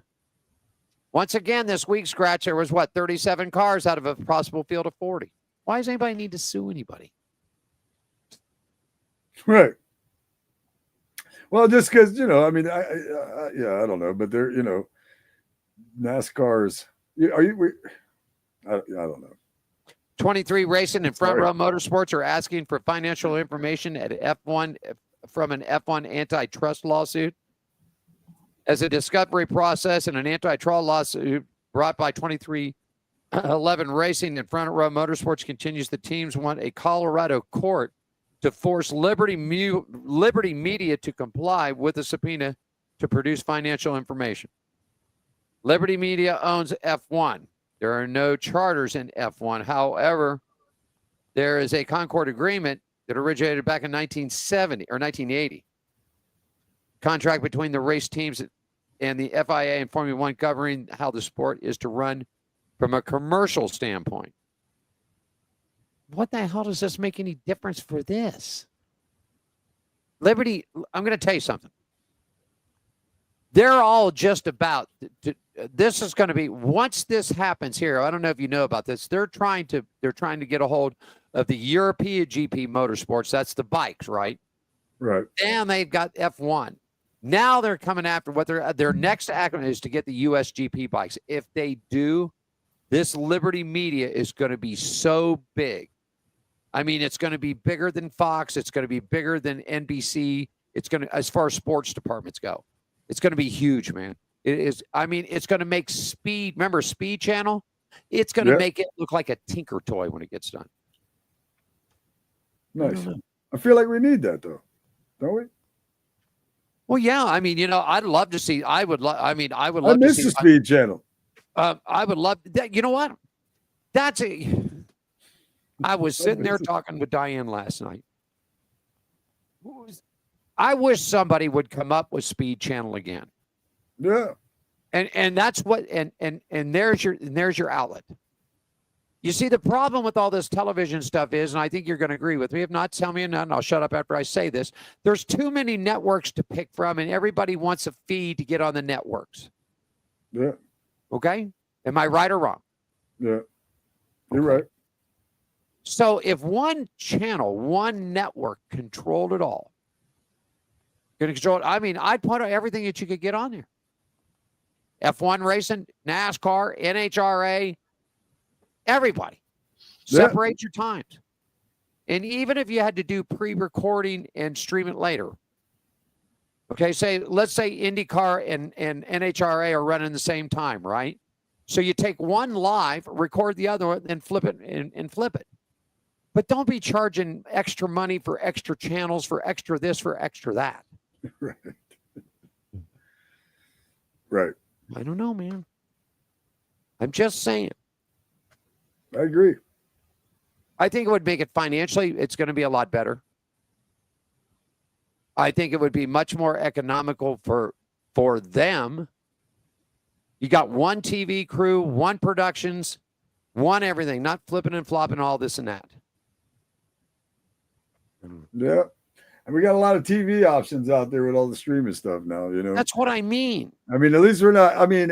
Once again, this week, Scratch, there was, 37 cars out of a possible field of 40. Why does anybody need to sue anybody? Right. Well, just because, I mean, I don't know, but they're, NASCAR's, I don't know. 23 Racing and Front Row Motorsports are asking for financial information at F1 from an F1 antitrust lawsuit. As a discovery process in an antitrust lawsuit brought by 2311 Racing and Front Row Motorsports continues, the teams want a Colorado court to force Liberty Media to comply with a subpoena to produce financial information. Liberty Media owns F1. There are no charters in F1. However, there is a Concord agreement that originated back in 1970 or 1980. Contract between the race teams and the FIA and Formula One governing how the sport is to run from a commercial standpoint. What the hell does this make any difference for this? Liberty, I'm going to tell you something. They're all just about, this is going to be, once this happens here, I don't know if you know about this, they're trying to get a hold of the European GP Motorsports. That's the bikes, right? Right. And they've got F1. Now they're coming after what their next action is to get the US GP bikes. If they do, this Liberty Media is going to be so big. I mean, it's going to be bigger than Fox. It's going to be bigger than NBC. It's going to, as far as sports departments go, it's going to be huge, man. It is. I mean, it's going to make Speed. Remember Speed Channel? It's going to make it look like a Tinker toy when it gets done. Nice. I feel like we need that, though, don't we? Well, yeah. I mean, I'd love to see. I would love. I mean, I would love. I miss the Speed Channel. I would love that. You know what? I was sitting there talking with Diane last night. I wish somebody would come up with Speed Channel again. Yeah. And that's what and there's your outlet. You see, the problem with all this television stuff is, and I think you're going to agree with me. If not, tell me, and I'll shut up after I say this. There's too many networks to pick from, and everybody wants a feed to get on the networks. Yeah. Okay? Am I right or wrong? Yeah. You're right. So if one channel, one network controlled it all, I mean, I'd put everything that you could get on there. F1 racing, NASCAR, NHRA, everybody. Separate your times. And even if you had to do pre-recording and stream it later. Okay, let's say IndyCar and NHRA are running the same time, right? So you take one live, record the other one, then flip it and flip it. But don't be charging extra money for extra channels, for extra this, for extra that. Right. Right. I don't know, man. I'm just saying. I agree. I think it would make it financially, it's going to be a lot better. I think it would be much more economical for them. You got one TV crew, one productions, one everything, not flipping and flopping all this and that. Yeah. And we got a lot of TV options out there with all the streaming stuff now, you know. That's what I mean. I mean, at least we're not, I mean,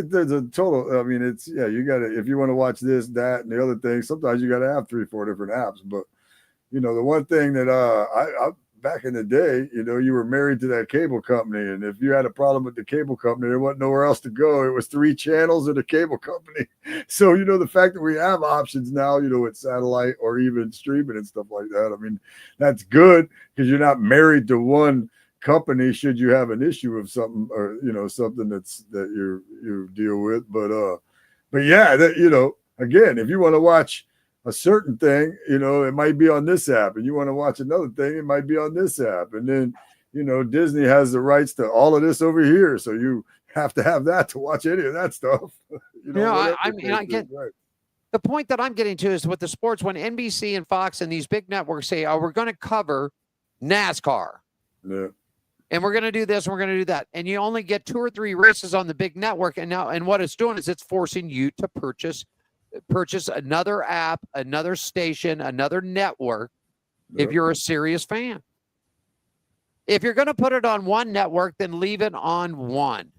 there's a total, I mean, it's, yeah, you got to, if you want to watch this, that, and the other thing, sometimes you got to have 3-4 different apps. But, you know, the one thing that I back in the day, you know, you were married to that cable company. And if you had a problem with the cable company, there wasn't nowhere else to go. It was 3 channels of the cable company. So, you know, the fact that we have options now, you know, with satellite or even streaming and stuff like that, I mean, that's good because you're not married to one company should you have an issue of something or, you know, something that you deal with. But yeah, that, you know, again, if you want to watch a certain thing, you know, it might be on this app, and you want to watch another thing, it might be on this app. And then, you know, Disney has the rights to all of this over here. So you have to have that to watch any of that stuff. You know, I mean, I get right. The point that I'm getting to is with the sports, when NBC and Fox and these big networks say, oh, we're going to cover NASCAR. Yeah. And we're going to do this and we're going to do that. And you only get 2 or 3 races on the big network. And what it's doing is it's forcing you to purchase another app, another station, another network, if you're a serious fan. If you're going to put it on one network, then leave it on one.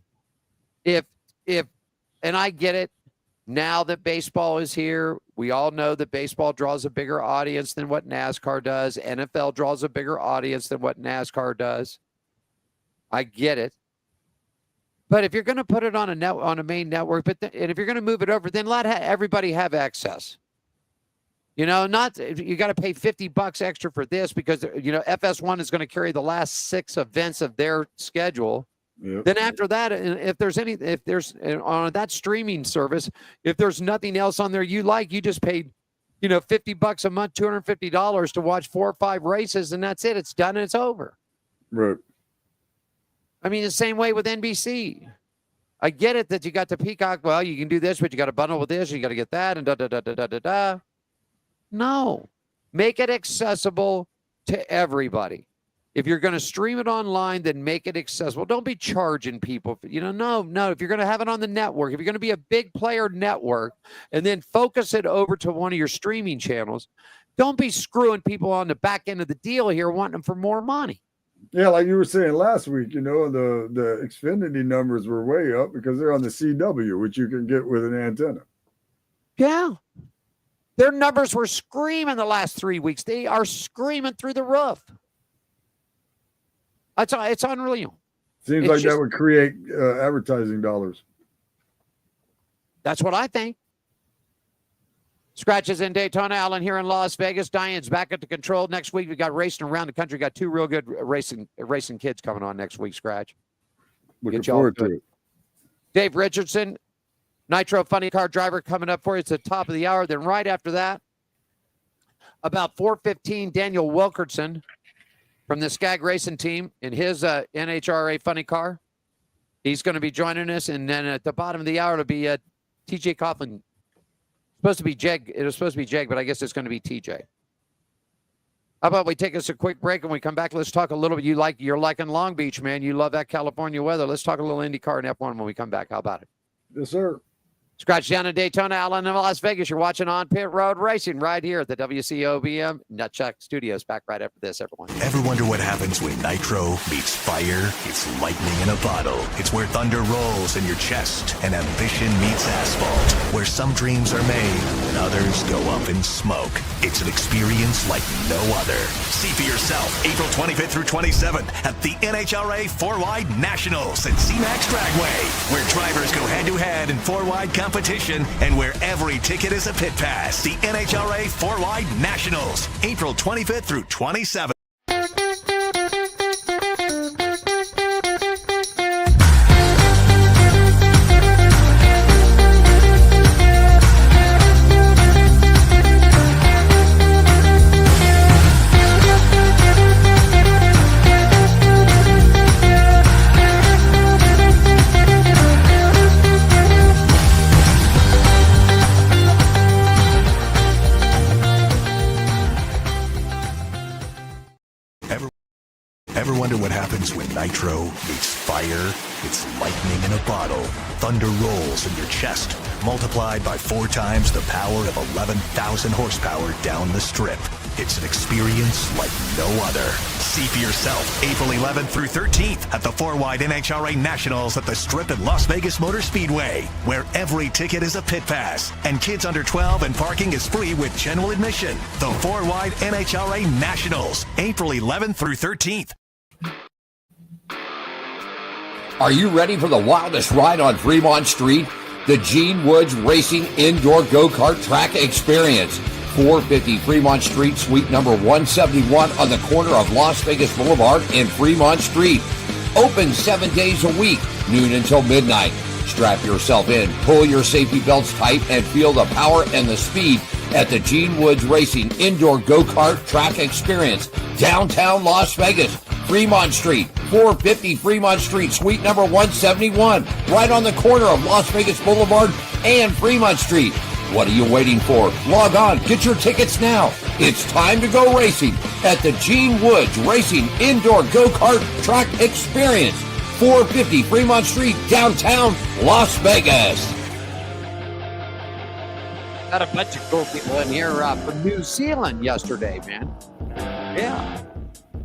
And I get it, now that baseball is here, we all know that baseball draws a bigger audience than what NASCAR does. NFL draws a bigger audience than what NASCAR does. I get it. But if you're going to put it on a main network, and if you're going to move it over, then let everybody have access. You know, you got to pay $50 extra for this because, you know, FS1 is going to carry the last 6 events of their schedule. Yep. Then after that, if there's on that streaming service, if there's nothing else on there you like, you just paid, you know, $50 a month, $250 to watch 4 or 5 races, and that's it. It's done and it's over. Right. I mean, the same way with NBC. I get it that you got the Peacock. Well, you can do this, but you got to bundle with this. You got to get that, and da-da-da-da-da-da-da. No. Make it accessible to everybody. If you're going to stream it online, then make it accessible. Don't be charging people. You know, no. If you're going to have it on the network, if you're going to be a big player network, and then focus it over to one of your streaming channels, don't be screwing people on the back end of the deal here, wanting them for more money. Yeah, like you were saying last week, you know, the Xfinity numbers were way up because they're on the CW, which you can get with an antenna. Yeah. Their numbers were screaming the last 3 weeks. They are screaming through the roof. It's unreal. Seems like that would create advertising dollars. That's what I think. Scratches in Daytona, Allen here in Las Vegas. Diane's back at the control. Next week, we got racing around the country. Got 2 real good racing kids coming on next week, Scratch. Looking forward to it. Dave Richardson, Nitro Funny Car Driver, coming up for you. It's the top of the hour. Then right after that, about 4:15, Daniel Wilkerson from the Skag Racing team in his NHRA Funny Car. He's going to be joining us. And then at the bottom of the hour, it'll be TJ Coughlin. Supposed to be Jeg. It was supposed to be Jeg, but I guess it's going to be TJ. How about we take us a quick break and we come back? Let's talk a little bit. You're liking Long Beach, man. You love that California weather. Let's talk a little IndyCar and F1 when we come back. How about it? Yes, sir. Scratch down in Daytona, Allen in Las Vegas. You're watching On Pit Road Racing right here at the WCOBM Nutchuck Studios. Back right after this, everyone. Ever wonder what happens when nitro meets fire? It's lightning in a bottle. It's where thunder rolls in your chest and ambition meets asphalt. Where some dreams are made and others go up in smoke. It's an experience like no other. See for yourself April 25th through 27th at the NHRA 4-Wide Nationals at CMAX Dragway, where drivers go head-to-head in 4-wide competition and where every ticket is a pit pass. The NHRA 4-Wide Nationals, April 25th through 27th. wonder what happens when nitro meets fire? It's lightning in a bottle. Thunder rolls in your chest, multiplied by 4 times the power of 11,000 horsepower down the strip. It's an experience like no other. See for yourself April 11th through 13th at the 4-wide NHRA Nationals at the Strip at Las Vegas Motor Speedway, where every ticket is a pit pass and kids under 12 and parking is free with general admission. The 4-wide NHRA Nationals, April 11th through 13th. Are you ready for the wildest ride on Fremont Street? The Gene Woods Racing Indoor Go-Kart Track Experience. 450 Fremont Street, suite number 171 on the corner of Las Vegas Boulevard and Fremont Street. Open 7 days a week, noon until midnight. Strap yourself in, pull your safety belts tight, and feel the power and the speed at the Gene Woods Racing Indoor Go-Kart Track Experience, downtown Las Vegas, Fremont Street, 450 Fremont Street, suite number 171, right on the corner of Las Vegas Boulevard and Fremont Street. What are you waiting for? Log on, get your tickets now. It's time to go racing at the Gene Woods Racing Indoor Go-Kart Track Experience, 450 Fremont Street, downtown Las Vegas. Got a bunch of cool people in here from New Zealand yesterday, man. Yeah,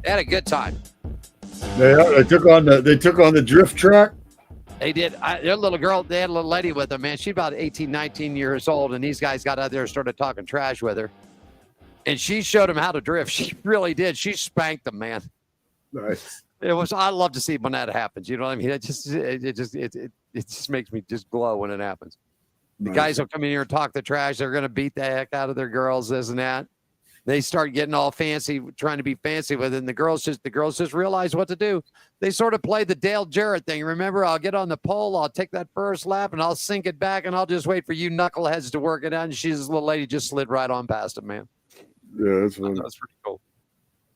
they had a good time. They took on the drift track. They did. Their little girl, they had a little lady with them, man. She's about 18, 19 years old, and these guys got out there and started talking trash with her. And she showed them how to drift. She really did. She spanked them, man. Nice. I love to see when that happens. You know what I mean? It just makes me just glow when it happens. The guys will come in here and talk the trash. They're going to beat the heck out of their girls, this and that. They start getting all fancy, trying to be fancy with it. And the girls just realize what to do. They sort of play the Dale Jarrett thing. Remember, I'll get on the pole, I'll take that first lap, and I'll sink it back, and I'll just wait for you knuckleheads to work it out. And this little lady just slid right on past him, man. Yeah, that's funny. That's pretty cool.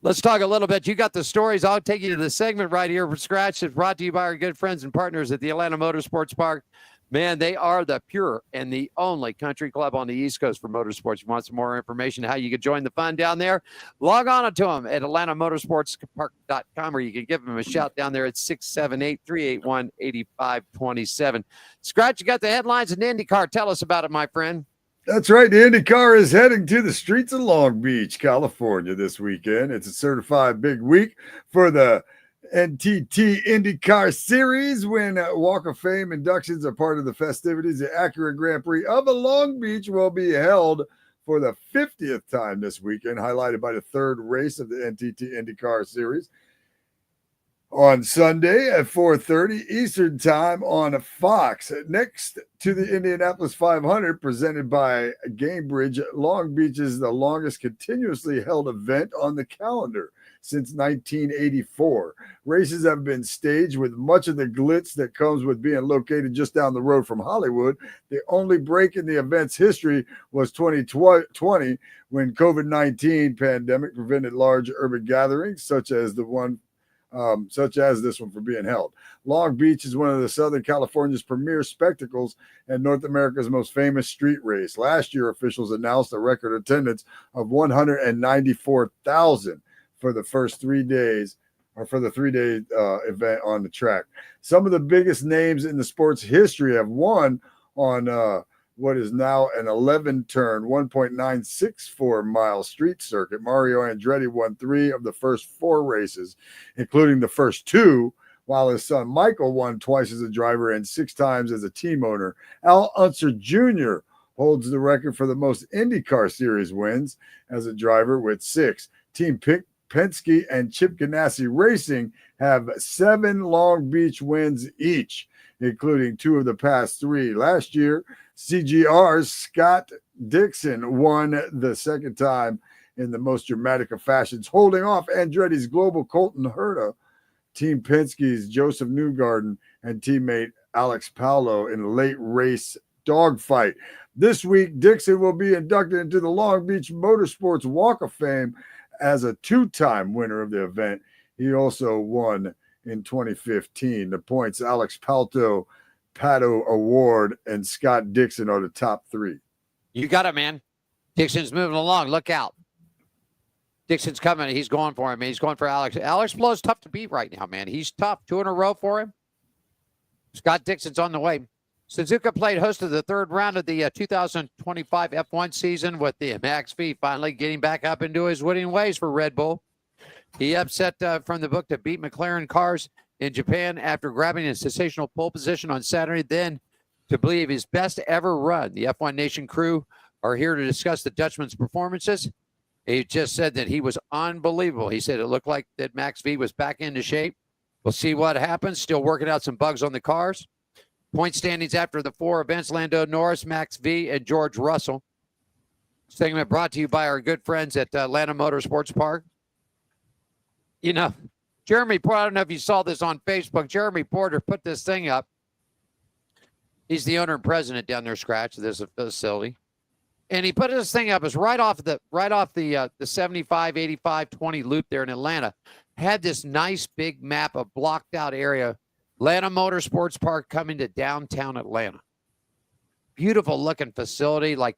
Let's talk a little bit. You got the stories. I'll take you to the segment right here from scratch. It's brought to you by our good friends and partners at the Atlanta Motorsports Park. Man, they are the pure and the only country club on the East Coast for motorsports. You want some more information how you can join the fun down there? Log on to them at atlantamotorsportspark.com, or you can give them a shout down there at 678-381-8527. Scratch, you got the headlines in IndyCar. Tell us about it, my friend. That's right. The IndyCar is heading to the streets of Long Beach, California this weekend. It's a certified big week for the NTT IndyCar Series when Walk of Fame inductions are part of the festivities. The Acura Grand Prix of Long Beach will be held for the 50th time this weekend, highlighted by the third race of the NTT IndyCar Series on Sunday at 4:30 Eastern Time on Fox. Next to the Indianapolis 500, presented by Gamebridge, Long Beach is the longest continuously held event on the calendar since 1984. Races have been staged with much of the glitz that comes with being located just down the road from Hollywood. The only break in the event's history was 2020, when COVID-19 pandemic prevented large urban gatherings such as this one from being held. Long Beach is one of the Southern California's premier spectacles and North America's most famous street race. Last year, officials announced a record attendance of 194,000 for the first 3 days, or for the 3-day event on the track. Some of the biggest names in the sport's history have won on what is now an 11-turn, 1.964-mile street circuit. Mario Andretti won 3 of the first 4 races, including the first 2, while his son Michael won twice as a driver and 6 times as a team owner. Al Unser Jr. holds the record for the most IndyCar Series wins as a driver with 6. Team Penske and Chip Ganassi Racing have 7 Long Beach wins each, including 2 of the past 3. Last year, CGR's Scott Dixon won the second time in the most dramatic of fashions, holding off Andretti's global Colton Herta, Team Penske's Joseph Newgarden, and teammate Alex Palou in a late race dogfight. This week, Dixon will be inducted into the Long Beach Motorsports Walk of Fame as a 2-time winner of the event. He also won in 2015. The points: Alex Pato Award and Scott Dixon are the top 3. You got it, man. Dixon's moving along. Look out. Dixon's coming. He's going for him. He's going for Alex. Alex Blow's tough to beat right now, man. He's tough. 2 in a row for him. Scott Dixon's on the way. Suzuka played host of the third round of the 2025 F1 season with the Max V finally getting back up into his winning ways for Red Bull. He upset from the book to beat McLaren cars in Japan after grabbing a sensational pole position on Saturday, then to believe his best ever run. The F1 Nation crew are here to discuss the Dutchman's performances. He just said that he was unbelievable. He said it looked like that Max V was back into shape. We'll see what happens. Still working out some bugs on the cars. Point standings after the 4 events: Lando Norris, Max V, and George Russell. Segment brought to you by our good friends at Atlanta Motorsports Park. You know, Jeremy Porter, I don't know if you saw this on Facebook. Jeremy Porter put this thing up. He's the owner and president down there, Scratch, of this facility. And he put this thing up. It's right off the 75, 85, 20 loop there in Atlanta. Had this nice big map of blocked out area. Atlanta Motorsports Park coming to downtown Atlanta. Beautiful looking facility, like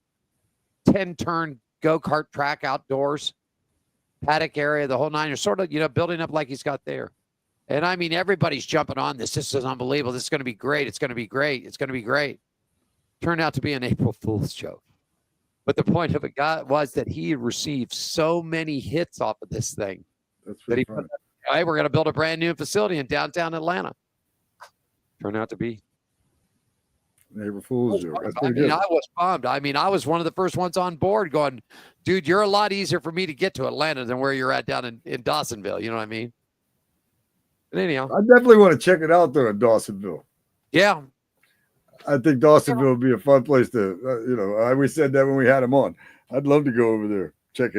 10-turn go-kart track outdoors, paddock area, the whole nine. You're sort of, building up like he's got there. And I mean, everybody's jumping on this. This is unbelievable. This is going to be great. It's going to be great. It's going to be great. Turned out to be an April Fool's joke. But the point of it was that he received so many hits off of this thing that he put, hey, we're going to build a brand new facility in downtown Atlanta. Turned out to be April Fool's joke. I was bummed. I mean, I was one of the first ones on board going, dude, you're a lot easier for me to get to Atlanta than where you're at down in Dawsonville. You know what I mean? But anyhow. I definitely want to check it out, though, in Dawsonville. Yeah. I think Dawsonville would be a fun place to, I always said that when we had him on. I'd love to go over there, check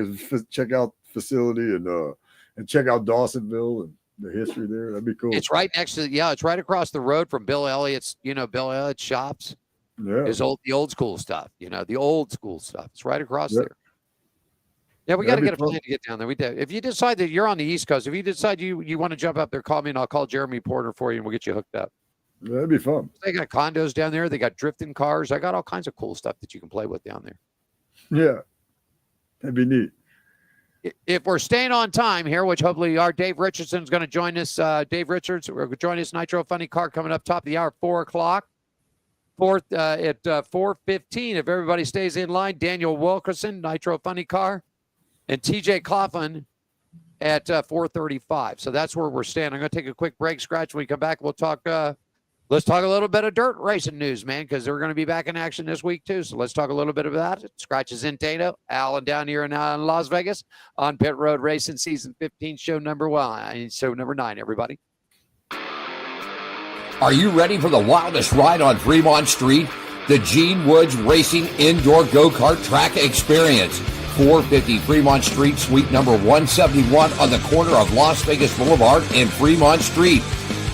out facility and check out Dawsonville and the history there. That'd be cool. It's right next to, it's right across the road from Bill Elliott's, Bill Elliott's shops. Yeah. The old school stuff, the old school stuff. It's right across there. Yeah, we got to get a plan to get down there. We did. If you decide that you're on the East Coast, if you decide you want to jump up there, call me and I'll call Jeremy Porter for you and we'll get you hooked up. Yeah, that'd be fun. They got condos down there. They got drifting cars. I got all kinds of cool stuff that you can play with down there. Yeah, that'd be neat. If we're staying on time here, which hopefully our Dave Richardson is going to join us. Dave Richards, we're going to join us. Nitro Funny Car coming up top of the hour, 4 o'clock. At 4:15. If everybody stays in line, Daniel Wilkerson, Nitro Funny Car, and TJ Coughlin at 4:35. So that's where we're staying. I'm going to take a quick break, Scratch. When we come back, we'll talk. Let's talk a little bit of dirt racing news, man, because they're going to be back in action this week, too. So let's talk a little bit about it. Scratch is in Tato, Alan down here in Las Vegas on Pit Road Racing Season 15, show number 9, everybody. Are you ready for the wildest ride on Fremont Street? The Gene Woods Racing Indoor Go-Kart Track Experience. 450 Fremont Street, suite number 171 on the corner of Las Vegas Boulevard and Fremont Street.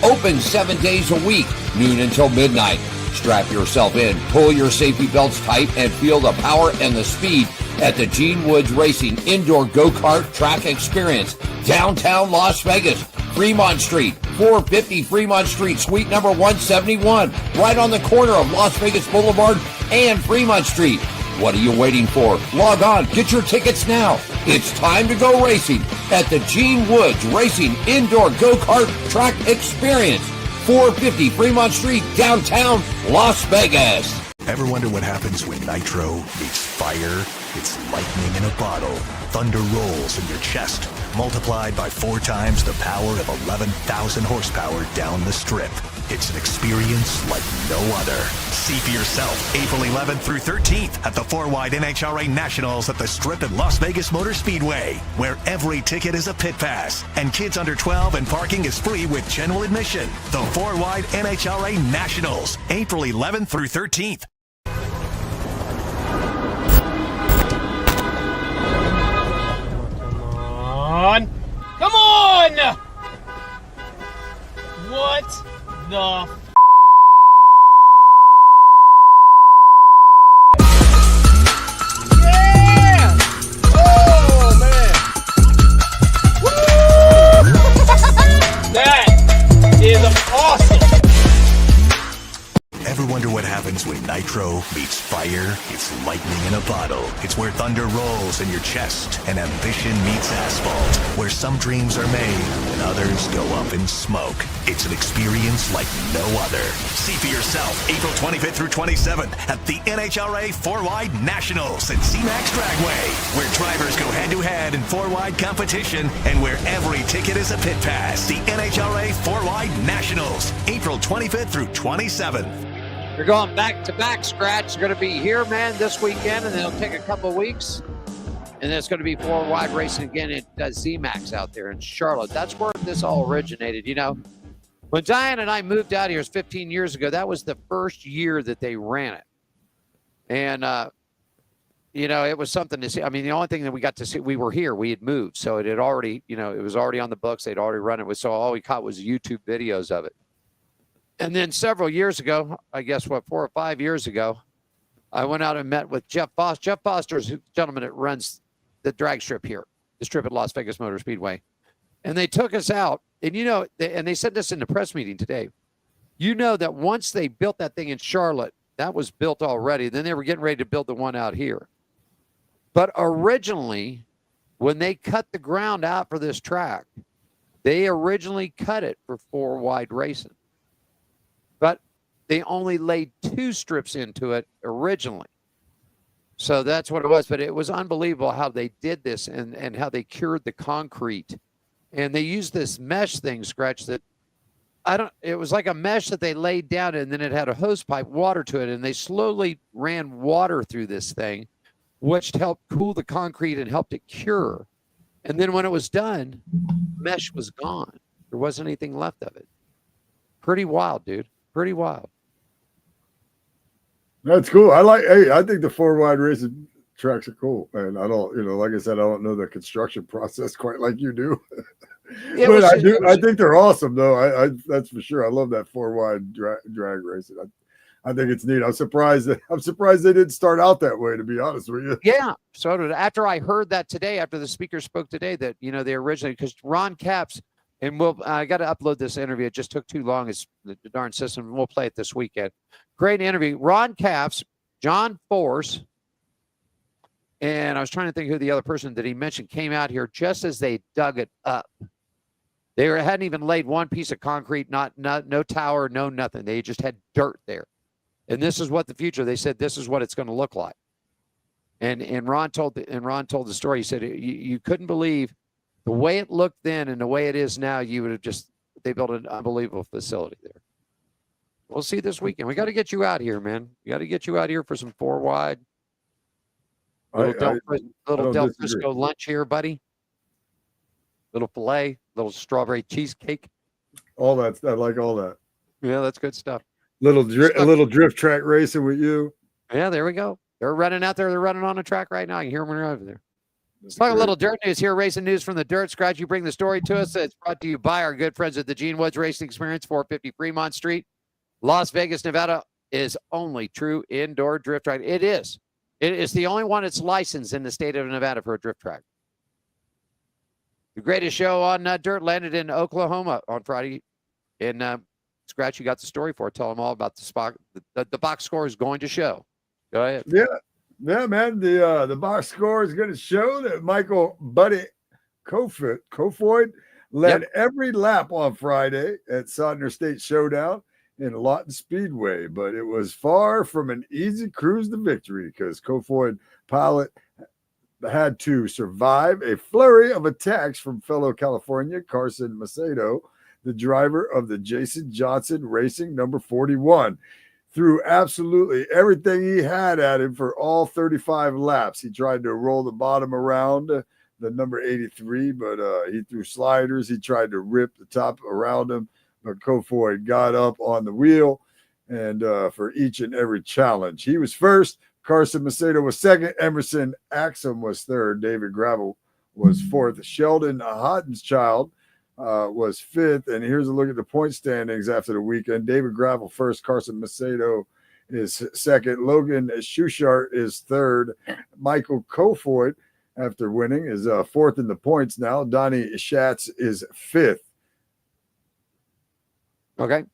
Open 7 days a week, noon until midnight. Strap yourself in, pull your safety belts tight, and feel the power and the speed at the Gene Woods Racing Indoor Go-Kart Track Experience, downtown Las Vegas, Fremont Street, 450 Fremont Street, suite number 171, right on the corner of Las Vegas Boulevard and Fremont Street. What are you waiting for? Log on, get your tickets now. It's time to go racing at the Gene Woods Racing Indoor Go-Kart Track Experience, 450 Fremont Street, downtown Las Vegas. Ever wonder what happens when nitro meets fire? It's lightning in a bottle. Thunder rolls in your chest, multiplied by 4 times the power of 11,000 horsepower down the strip. It's an experience like no other. See for yourself April 11th through 13th at the 4-wide NHRA Nationals at the Strip at Las Vegas Motor Speedway, where every ticket is a pit pass and kids under 12 and parking is free with general admission. The 4-wide NHRA Nationals, April 11th through 13th. Come on! What the yeah! Oh man! Woo! That is awesome! Ever wonder what happens when nitro meets fire? It's lightning in a bottle. It's where thunder rolls in your chest and ambition meets asphalt. Where some dreams are made and others go up in smoke. It's an experience like no other. See for yourself April 25th through 27th at the NHRA 4-Wide Nationals at C-Max Dragway, where drivers go head-to-head in 4-wide competition and where every ticket is a pit pass. The NHRA 4-Wide Nationals, April 25th through 27th. You're going back-to-back, Scratch. It's going to be here, man, this weekend, and then it'll take a couple of weeks. And then it's going to be 4-wide racing again at Z-Max out there in Charlotte. That's where this all originated. You know, when Diane and I moved out here, it was 15 years ago. That was the first year that they ran it. And, you know, it was something to see. I mean, the only thing that we got to see, we were here. We had moved. So it had already, you know, it was already on the books. They'd already run it. So all we caught was YouTube videos of it. And then several years ago, I guess, 4 or 5 years ago, I went out and met with Jeff Foster. Jeff Foster is the gentleman that runs the drag strip here, the strip at Las Vegas Motor Speedway. And they took us out. And, you know, and they said this in the press meeting today. You know that once they built that thing in Charlotte, that was built already. Then they were getting ready to build the one out here. But originally, when they cut the ground out for this track, they originally cut it for 4-wide racing. But they only laid 2 strips into it originally. So that's what it was. But it was unbelievable how they did this and how they cured the concrete. And they used this mesh thing, Scratch, that it was like a mesh that they laid down and then it had a hose pipe, water to it. And they slowly ran water through this thing, which helped cool the concrete and helped it cure. And then when it was done, mesh was gone. There wasn't anything left of it. Pretty wild, dude. Pretty wild. That's cool. I think the 4-wide racing tracks are cool. And I don't, you know, like I said, I don't know the construction process quite like you do. But I think they're awesome though. I that's for sure. I love that 4-wide drag racing. I think it's neat. I'm surprised they didn't start out that way, to be honest with you. Yeah. So after I heard that today, after the speaker spoke today, that, you know, they originally, because Ron Capps, and I got to upload this interview. It just took too long. It's the darn system. We'll play it this weekend. Great interview. Ron Capps, John Force, and I was trying to think who the other person that he mentioned came out here just as they dug it up. They hadn't even laid one piece of concrete, no tower, no nothing. They just had dirt there. And this is what the future, they said, this is what it's going to look like. And Ron told the story. He said, you couldn't believe the way it looked then and the way it is now. You would have they built an unbelievable facility there. We'll see this weekend. We got to get you out here, man. We got to get you out here for some 4-wide. Little Del Frisco lunch here, buddy. Little filet, little strawberry cheesecake. All that. I like all that. Yeah, that's good stuff. A little drift track racing with you. Yeah, there we go. They're running out there. They're running on the track right now. You can hear them when you're over there. Let's talk a little dirt news here. Racing news from the dirt. Scratch, you bring the story to us. It's brought to you by our good friends at the Gene Woods Racing Experience, 450 Fremont Street, Las Vegas, Nevada. Is only true indoor drift track. It is. It is the only one that's licensed in the state of Nevada for a drift track. The greatest show on dirt landed in Oklahoma on Friday. And Scratch, you got the story for it. Tell them all about the spot. The box score is going to show. Go ahead. Yeah, man. The box score is going to show that Michael Buddy Kofoid led every lap on Friday at Sodner State Showdown in Lawton Speedway, but it was far from an easy cruise to victory because Kofoid pilot had to survive a flurry of attacks from fellow California Carson Macedo, the driver of the Jason Johnson Racing number 41. Threw absolutely everything he had at him for all 35 laps. He tried to roll the bottom around the number 83, but he threw sliders. He tried to rip the top around him, but Kofoid got up on the wheel and for each and every challenge. He was first. Carson Macedo was second. Emerson Axum was third. David Gravel was fourth. Sheldon Hodenschild was fifth. And here's a look at the point standings after the weekend. David Gravel first. Carson Macedo is second. Logan Schuchart is third. Michael Kofoid, after winning, is fourth in the points now. Donnie Schatz is fifth. Okay.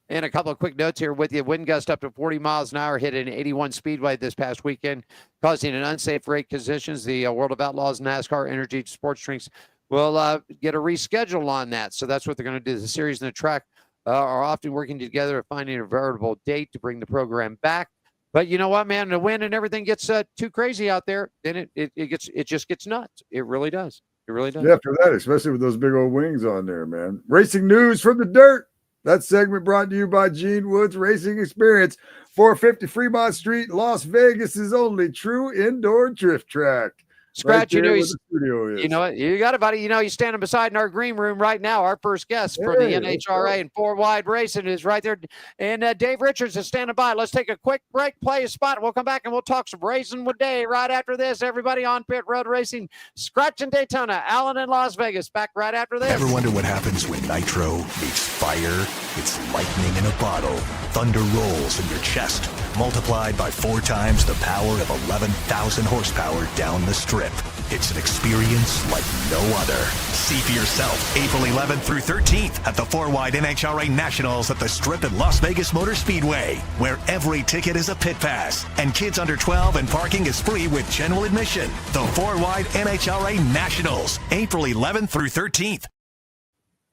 And a couple of quick notes here with you. Wind gust up to 40 miles an hour hit an 81 speedway this past weekend, causing an unsafe rate conditions. The World of Outlaws NASCAR Energy Sports Drinks will get a reschedule on that. So that's what they're going to do. The series and the track are often working together, finding a veritable date to bring the program back. But you know what, man? The wind and everything gets too crazy out there, then it just gets nuts. It really does. It really does. Yeah, after that, especially with those big old wings on there, man. Racing news from the dirt. That segment brought to you by Gene Woods Racing Experience. 450 Fremont Street, Las Vegas' only true indoor drift track. Scratch, right the studio is. You know what? You got it, buddy. He's standing beside in our green room right now. Our first guest for the NHRA and 4Wide Racing is right there. And Dave Richards is standing by. Let's take a quick break, play a spot. We'll come back and we'll talk some racing with Dave right after this. Everybody on Pit Road Racing, Scratch in Daytona, Allen in Las Vegas. Back right after this. Ever wonder what happens when nitro meets fire? It's lightning in a bottle. Thunder rolls in your chest, multiplied by 4 times the power of 11,000 horsepower down the strip. It's an experience like no other. See for yourself April 11th through 13th at the 4Wide NHRA Nationals at the Strip at Las Vegas Motor Speedway, where every ticket is a pit pass and kids under 12 and parking is free with general admission. The 4Wide NHRA Nationals, April 11th through 13th.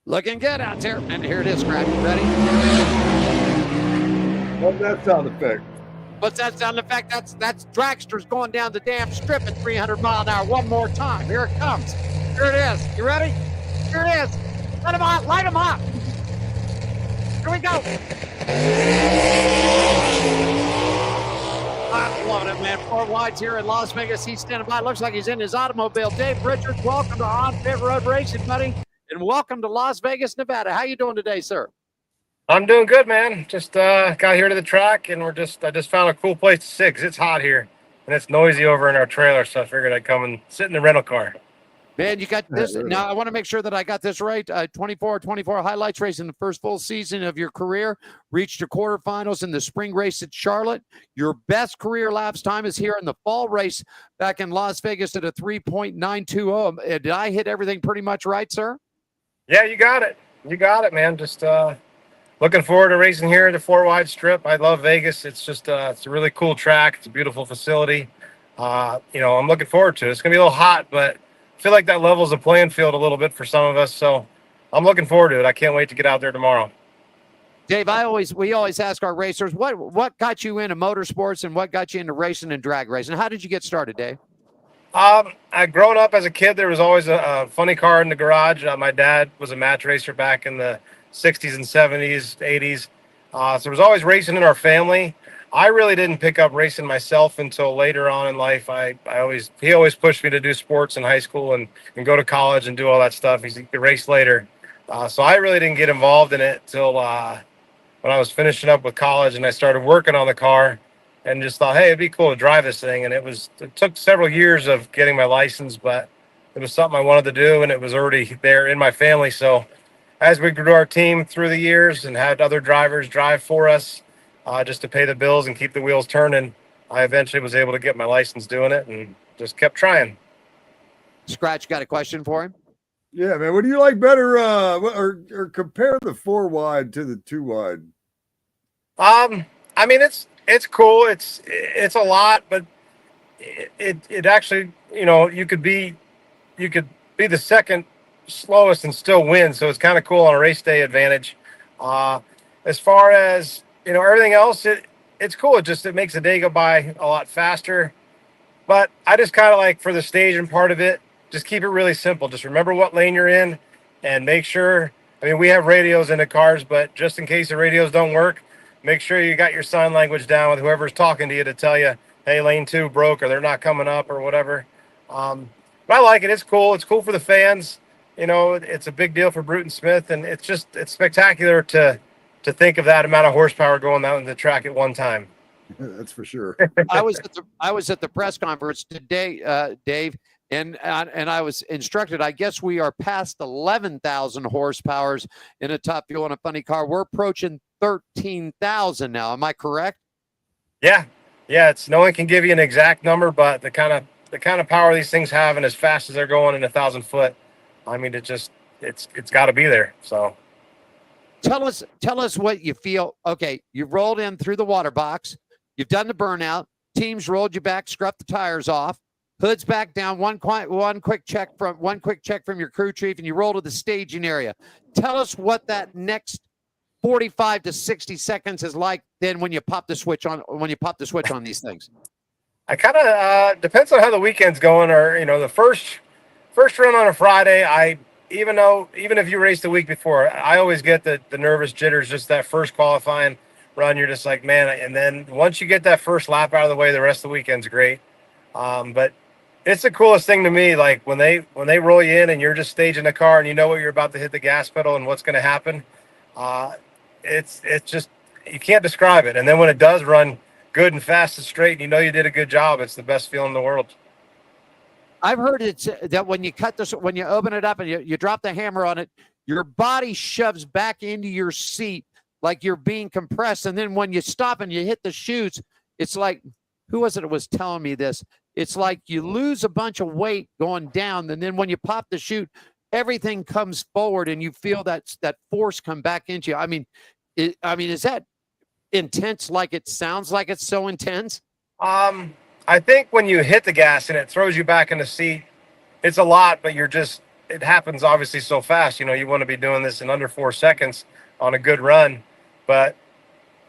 Looking good out there. And here it is, Scratch. Ready? What's that sound effect? What's that sound effect? That's dragsters going down the damn strip at 300 mile an hour. One more time. Here it comes. Here it is. You ready? Here it is. Let them out. Light them up. Here we go. I love it, man. 4Wide's here in Las Vegas. He's standing by. Looks like he's in his automobile. Dave Richards, welcome to On Pit Road Racing, buddy. And welcome to Las Vegas, Nevada. How you doing today, sir? I'm doing good, man. Just got here to the track, and I just found a cool place to sit because it's hot here and it's noisy over in our trailer. So I figured I'd come and sit in the rental car. Man, you got this. Now I want to make sure that I got this right. 24 highlights race in the first full season of your career. Reached your quarterfinals in the spring race at Charlotte. Your best career laps time is here in the fall race back in Las Vegas at a 3.920. Did I hit everything pretty much right, sir? Yeah, you got it. You got it, man. Just looking forward to racing here at the 4Wide Strip. I love Vegas. It's just it's a really cool track. It's a beautiful facility. I'm looking forward to it. It's gonna be a little hot, but I feel like that levels the playing field a little bit for some of us. So I'm looking forward to it. I can't wait to get out there tomorrow. Dave, we always ask our racers what got you into motorsports and what got you into racing and drag racing. How did you get started, Dave? I grown up as a kid. There was always a funny car in the garage. My dad was a match racer back in the 60s and 70s, 80s. So there was always racing in our family. I really didn't pick up racing myself until later on in life. He always pushed me to do sports in high school and go to college and do all that stuff. He could race later. So I really didn't get involved in it till when I was finishing up with college and I started working on the car and just thought, hey, it'd be cool to drive this thing. And it took several years of getting my license, but it was something I wanted to do and it was already there in my family. So as we grew our team through the years and had other drivers drive for us just to pay the bills and keep the wheels turning, I eventually was able to get my license doing it and just kept trying. Scratch, got a question for him? Yeah, man. What do you like better or compare the 4Wide to the 2Wide? I mean, it's cool. It's a lot, but it actually, you could be the second slowest and still win, so it's kind of cool on a race day advantage. As far as everything else, it's cool. It makes the day go by a lot faster, but I just kind of like, for the staging part of it, just keep it really simple. Just remember what lane you're in and make sure, we have radios in the cars, but just in case the radios don't work, make sure you got your sign language down with whoever's talking to you to tell you, hey, lane 2 broke or they're not coming up or whatever. But I like it. It's cool. It's cool for the fans. It's a big deal for Bruton Smith, and it's spectacular to think of that amount of horsepower going out on the track at one time. That's for sure. I was at the press conference today, Dave, and I was instructed. I guess we are past 11,000 horsepowers in a Top Fuel and a funny car. We're approaching 13,000 now. Am I correct? Yeah. No one can give you an exact number, but the kind of power these things have, and as fast as they're going in 1,000 foot, it's got to be there. So tell us what you feel. Okay, you've rolled in through the water box. You've done the burnout. Teams rolled you back, scrubbed the tires off. Hood's back down. One quick check from your crew chief, and you roll to the staging area. Tell us what that next 45 to 60 seconds is like. Then when you pop the switch on these things. I kind of depends on how the weekend's going, or the first run on a Friday. Even if you race the week before, I always get the nervous jitters. Just that first qualifying run, you're just like, man. And then once you get that first lap out of the way, the rest of the weekend's great. But it's the coolest thing to me. Like when they roll you in and you're just staging the car and you know what you're about to hit the gas pedal and what's going to happen. It's just, you can't describe it. And then when it does run good and fast and straight, and you did a good job, it's the best feeling in the world. I've heard it's that when you when you open it up and you drop the hammer on it, your body shoves back into your seat like you're being compressed. And then when you stop and you hit the chutes, it's like, who was it that was telling me this? It's like you lose a bunch of weight going down. And then when you pop the chute, everything comes forward and you feel that force come back into you. I mean, is that intense? Like it sounds like it's so intense? I think when you hit the gas and it throws you back in the seat, it's a lot, but it happens obviously so fast. You want to be doing this in under 4 seconds on a good run. But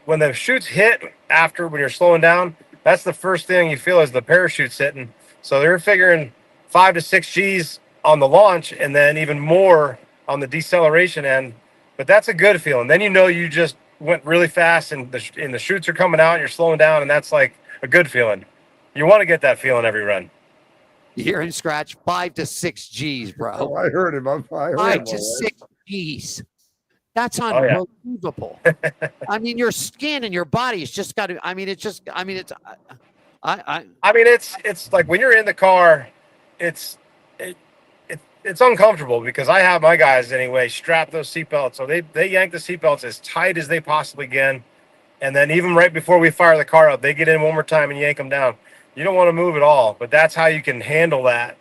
when the chutes hit when you're slowing down, that's the first thing you feel is the parachute's hitting. So they're figuring 5 to 6 G's on the launch and then even more on the deceleration end. But that's a good feeling. Then you just went really fast and the chutes are coming out and you're slowing down, and that's like a good feeling. You want to get that feeling every run. You hear him scratch 5 to 6 G's, bro. Oh, I heard him. I heard 5 him, to all 6 G's. That's unbelievable. I mean, your skin and your body has just got to. It's like when you're in the car, it's uncomfortable because I have my guys anyway strap those seatbelts, so they yank the seatbelts as tight as they possibly can, and then even right before we fire the car up, they get in one more time and yank them down. You don't want to move at all, but that's how you can handle that.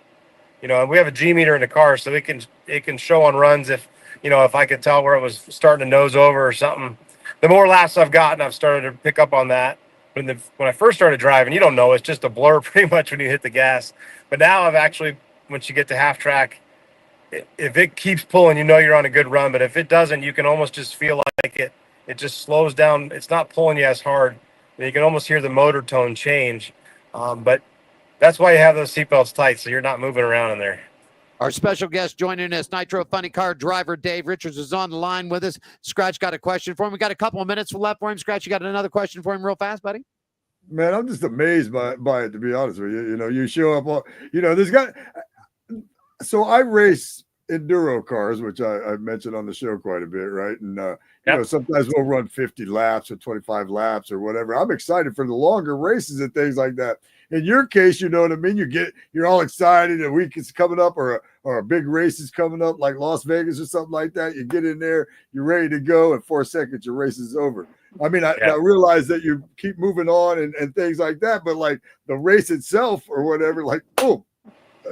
And we have a G meter in the car, so it can show on runs if I could tell where it was starting to nose over or something. The more laps I've gotten, I've started to pick up on that. When I first started driving, you don't know, it's just a blur pretty much when you hit the gas. But now I've actually, once you get to half track, if it keeps pulling, you're on a good run. But if it doesn't, you can almost just feel like it just slows down. It's not pulling you as hard. You can almost hear the motor tone change. But that's why you have those seatbelts tight, so you're not moving around in there. Our special guest joining us, Nitro Funny Car driver Dave Richards, is on the line with us. Scratch got a question for him. We got a couple of minutes left for him. Scratch, you got another question for him real fast, buddy? Man, I'm just amazed by it, to be honest with you. You show up, there's got. So I race enduro cars, which I mentioned on the show quite a bit, right? And sometimes we'll run 50 laps or 25 laps or whatever. I'm excited for the longer races and things like that. In your case, you know what I mean? You're all excited. A week is coming up, or a big race is coming up, like Las Vegas or something like that. You get in there, you're ready to go. In 4 seconds, your race is over. I mean, I realize that you keep moving on and things like that, but like the race itself or whatever, like boom,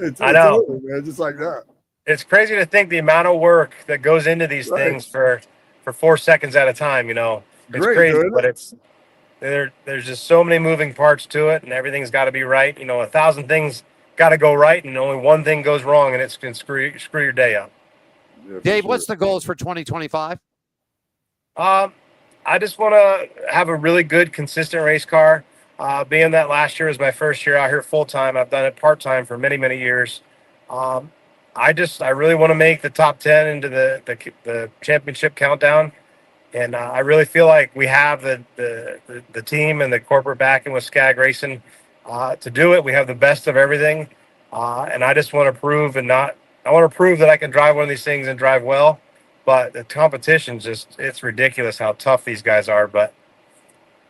it's over, man, just like that. It's crazy to think the amount of work that goes into these things for 4 seconds at a time. It's Great, crazy, but there's just so many moving parts to it, and everything's got to be right. 1,000 things got to go right, and only one thing goes wrong, and it's can screw your day up. Yeah, Dave, what's the goals for 2025? I just want to have a really good, consistent race car. Being that last year was my first year out here full time, I've done it part time for many, many years. I really want to make the top 10 into the championship countdown. And I really feel like we have the team and the corporate backing with Skag Racing to do it. We have the best of everything. And I just want to prove I want to prove that I can drive one of these things and drive well. But the competition's it's ridiculous how tough these guys are. But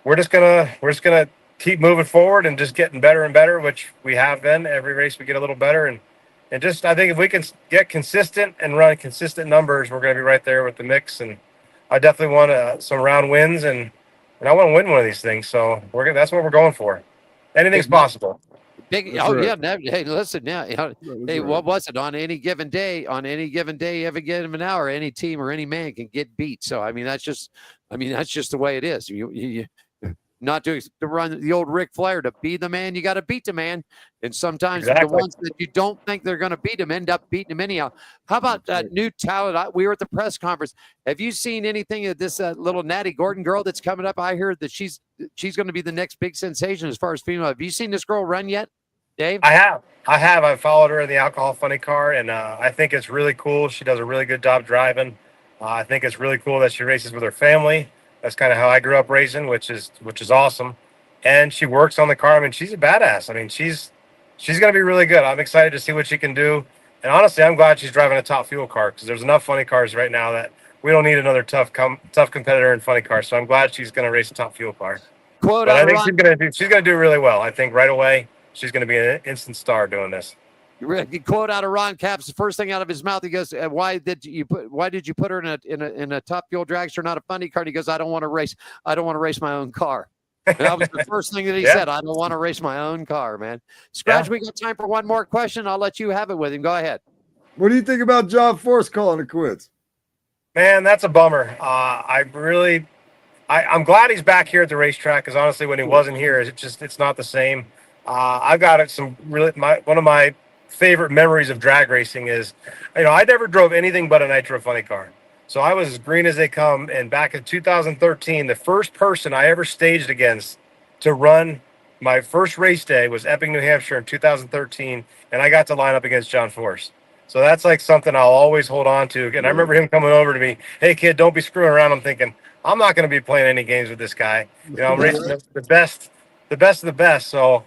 we're just gonna keep moving forward and just getting better and better, which we have been. Every race we get a little better. And just, I think if we can get consistent and run consistent numbers, we're going to be right there with the mix. And I definitely want some round wins, and I want to win one of these things. So that's what we're going for. Anything's possible. Big, That's oh right. yeah, hey, listen now. That's Hey, right. what was it? On any given day, every given hour, any team or any man can get beat. So that's just the way it is. You not to run the old Ric Flair, to be the man, you got to beat the man. And sometimes the Exactly. ones that you don't think they're going to beat them end up beating them anyhow. How about that new talent? We were at the press conference. Have you seen anything of this little Natty Gordon girl that's coming up? I heard that she's going to be the next big sensation as far as female. Have you seen this girl run yet, Dave? I have. I followed her in the alcohol funny car, and I think it's really cool. She does a really good job driving. I think it's really cool that she races with her family. That's kind of how I grew up racing, which is awesome. And she works on the car. I mean, she's a badass. I mean, she's going to be really good. I'm excited to see what she can do. And honestly, I'm glad she's driving a top fuel car, because there's enough funny cars right now that we don't need another tough competitor in funny cars. So I'm glad she's going to race a top fuel car. Quote But out I think Ron, she's going to do really well. I think right away she's going to be an instant star doing this. quote out of Ron Capps. The first thing out of his mouth, he goes, "Why did you put her in a top fuel dragster, not a funny car?" And he goes, "I don't want to race. I don't want to race my own car." And that was the first thing that he said. I don't want to race my own car, man. Scratch, we got time for one more question. I'll let you have it with him. Go ahead. What do you think about John Force calling it quits? Man, that's a bummer. I'm glad he's back here at the racetrack, because honestly, when he wasn't here, it's not the same. I've got one of my favorite memories of drag racing is, I never drove anything but a nitro funny car. So I was as green as they come. And back in 2013, the first person I ever staged against to run my first race day was Epping, New Hampshire in 2013. And I got to line up against John Force. So that's like something I'll always hold on to. And I remember him coming over to me, "Hey kid, don't be screwing around." I'm thinking, I'm not going to be playing any games with this guy. I'm racing the best of the best. So,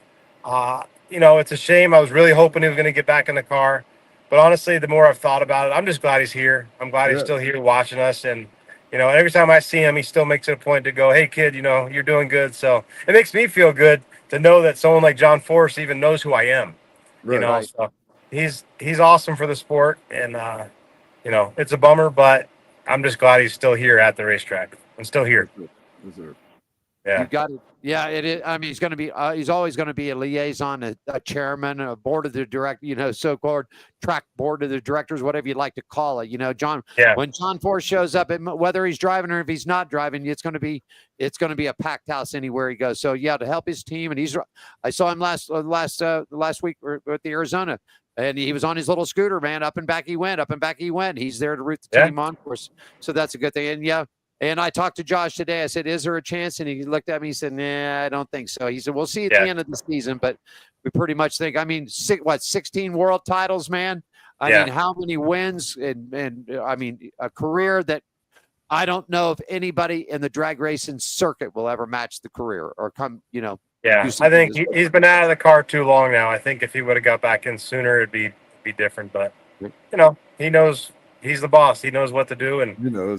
it's a shame. I was really hoping he was going to get back in the car. But honestly, the more I've thought about it, I'm just glad he's here. I'm glad he's still here watching us. And, every time I see him, he still makes it a point to go, "Hey kid, you're doing good." So it makes me feel good to know that someone like John Force even knows who I am. Right. So he's awesome for the sport. And, it's a bummer, but I'm just glad he's still here at the racetrack. I'm still here. Yeah. You got it. Yeah, it is. I mean, he's going to be. He's always going to be a liaison, a chairman, a board of the so-called track board of the directors, whatever you'd like to call it. John. Yeah. When John Force shows up, whether he's driving or if he's not driving, it's going to be a packed house anywhere he goes. So yeah, to help his team, and I saw him last week at the Arizona. And he was on his little scooter, man. Up and back he went. He's there to root the team on course. So that's a good thing. And yeah. And I talked to Josh today. I said, "Is there a chance?" And he looked at me. He said, "Nah, I don't think so." He said, "We'll see at the end of the season, but we pretty much think." 16 world titles, man. I mean, how many wins and I mean, a career that I don't know if anybody in the drag racing circuit will ever match the career or come. Yeah, I think he's been out of the car too long now. I think if he would have got back in sooner, it'd be different. But he knows. He's the boss. He knows what to do, and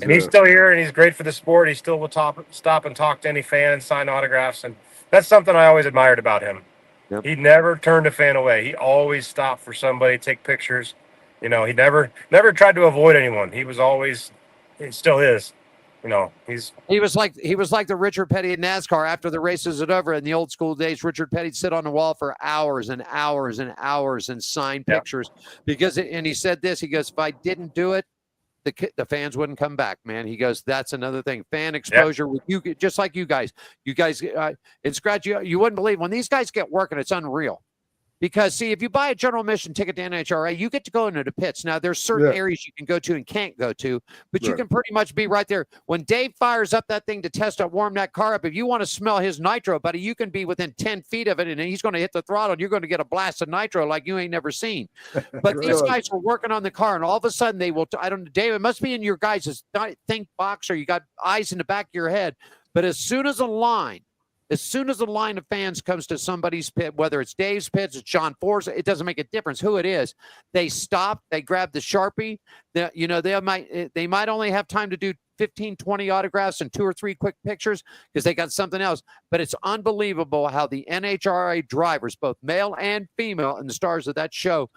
he's still here, and he's great for the sport. He still will stop and talk to any fan and sign autographs, and that's something I always admired about him. Yep. He never turned a fan away. He always stopped for somebody, take pictures. He never tried to avoid anyone. He was always, he still is. He was like the Richard Petty in NASCAR. After the races are over in the old school days, Richard Petty'd sit on the wall for hours and hours and hours and sign pictures and he said this. He goes, "If I didn't do it, the fans wouldn't come back, man." He goes, "That's another thing. Fan exposure with you, just like you guys. And Scratch, you wouldn't believe when these guys get working. It's unreal." Because, see, if you buy a general admission ticket to NHRA, you get to go into the pits. Now, there's certain areas you can go to and can't go to, but you can pretty much be right there. When Dave fires up that thing to test up, warm that car up, if you want to smell his nitro, buddy, you can be within 10 feet of it, and he's going to hit the throttle, and you're going to get a blast of nitro like you ain't never seen. But these guys are working on the car, and all of a sudden they will, Dave, it must be in your guys' think box, or you got eyes in the back of your head. But as soon as a line of fans comes to somebody's pit, whether it's Dave's pits, it's John Force, it doesn't make a difference who it is. They stop, they grab the Sharpie. They might only have time to do 15, 20 autographs and 2 or 3 quick pictures because they got something else. But it's unbelievable how the NHRA drivers, both male and female, and the stars of that show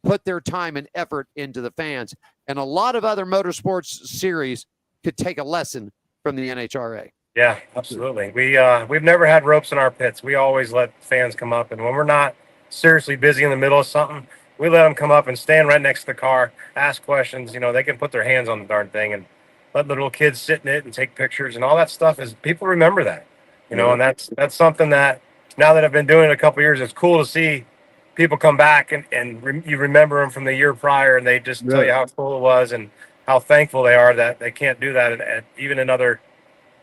put their time and effort into the fans. And a lot of other motorsports series could take a lesson from the NHRA. Yeah, absolutely. We've never had ropes in our pits. We always let fans come up, and when we're not seriously busy in the middle of something, we let them come up and stand right next to the car, ask questions. You know, they can put their hands on the darn thing and let the little kids sit in it and take pictures and all that stuff. Is people remember that, you know, and that's something that now that I've been doing it a couple of years, it's cool to see people come back and you remember them from the year prior, and they just tell you how cool it was and how thankful they are that they can't do that at even another.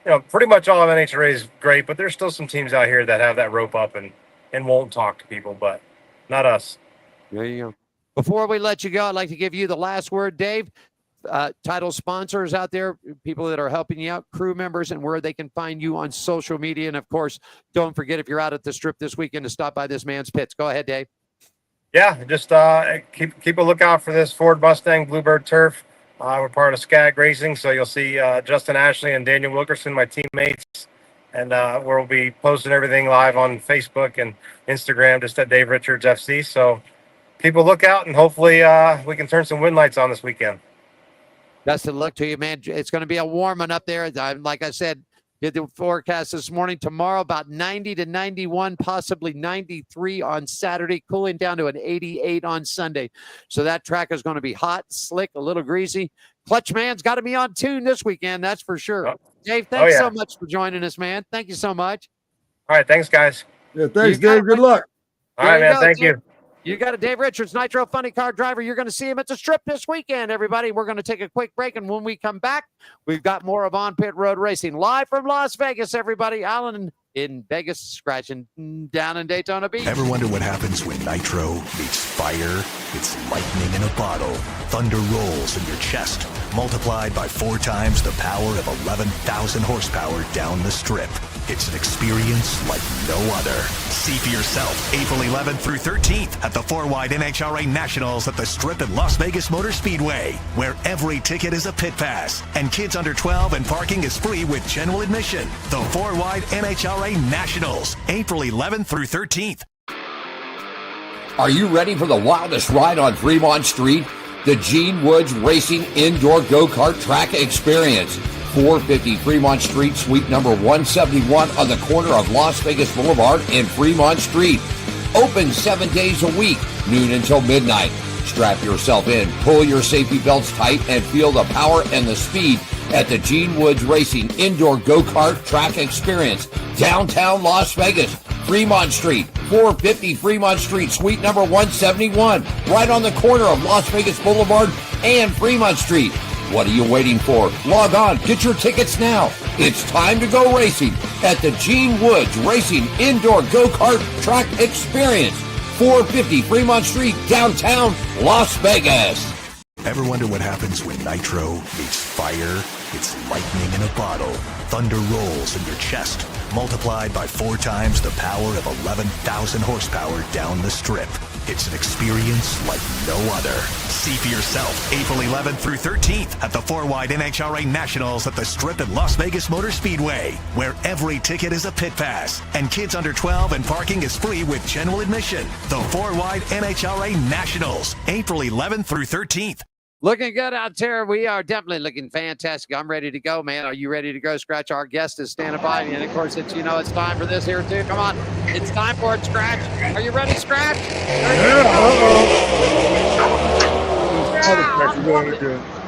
You know, pretty much all of NHRA is great, but there's still some teams out here that have that rope up and won't talk to people, but not us. There you go. Before we let you go, I'd like to give you the last word, Dave. Title sponsors out there, people that are helping you out, crew members, and where they can find you on social media. And of course, don't forget, if you're out at the strip this weekend, to stop by this man's pits. Go ahead, Dave. Yeah, just keep a lookout for this Ford Mustang Bluebird Turf. We're part of Skag Racing, so you'll see Justin Ashley and Daniel Wilkerson, my teammates, and we'll be posting everything live on Facebook and Instagram, just at Dave Richards FC. So keep a lookout, and hopefully we can turn some wind lights on this weekend. Best of luck to you, man. It's going to be a warm one up there. Like I said, did the forecast this morning. Tomorrow, about 90 to 91, possibly 93 on Saturday, cooling down to an 88 on Sunday. So that track is going to be hot, slick, a little greasy. Clutch Man's got to be on tune this weekend, that's for sure. Dave, thanks so much for joining us, man. Thank you so much. All right, thanks, guys. Yeah, thanks, Dave. Good luck. All right, man. Thank you. You got a Dave Richards, Nitro Funny Car Driver. You're going to see him at the strip this weekend, everybody. We're going to take a quick break, and when we come back, we've got more of On Pit Road Racing live from Las Vegas, everybody. Alan in Vegas, scratching down in Daytona Beach. Ever wonder what happens when nitro meets fire? It's lightning in a bottle. Thunder rolls in your chest, multiplied by 4 times the power of 11,000 horsepower down the strip. It's an experience like no other. See for yourself April 11th through 13th at the 4-wide NHRA Nationals at the Strip at Las Vegas Motor Speedway, where every ticket is a pit pass and kids under 12 and parking is free with general admission. The 4-wide NHRA Nationals, April 11th through 13th. Are you ready for the wildest ride on Fremont Street? The Gene Woods Racing Indoor Go-Kart Track Experience. 450 Fremont Street, suite number 171 on the corner of Las Vegas Boulevard and Fremont Street. Open 7 days a week, noon until midnight. Strap yourself in, pull your safety belts tight, and feel the power and the speed at the Gene Woods Racing Indoor Go-Kart Track Experience, downtown Las Vegas. Fremont Street, 450 Fremont Street, suite number 171, right on the corner of Las Vegas Boulevard and Fremont Street. What are you waiting for? Log on, get your tickets now. It's time to go racing at the Gene Woods Racing Indoor Go-Kart Track Experience, 450 Fremont Street, downtown Las Vegas. Ever wonder what happens when nitro meets fire? It's lightning in a bottle. Thunder rolls in your chest, multiplied by 4 times the power of 11,000 horsepower down the strip. It's an experience like no other. See for yourself April 11th through 13th at the 4-wide NHRA Nationals at the Strip at Las Vegas Motor Speedway, where every ticket is a pit pass and kids under 12 and parking is free with general admission. The 4-wide NHRA Nationals, April 11th through 13th. Looking good out there. We are definitely looking fantastic. I'm ready to go, man. Are you ready to go, Scratch? Our guest is standing by. And, of course, it's time for this here, too. Come on. It's time for it, Scratch. Are you ready, Scratch?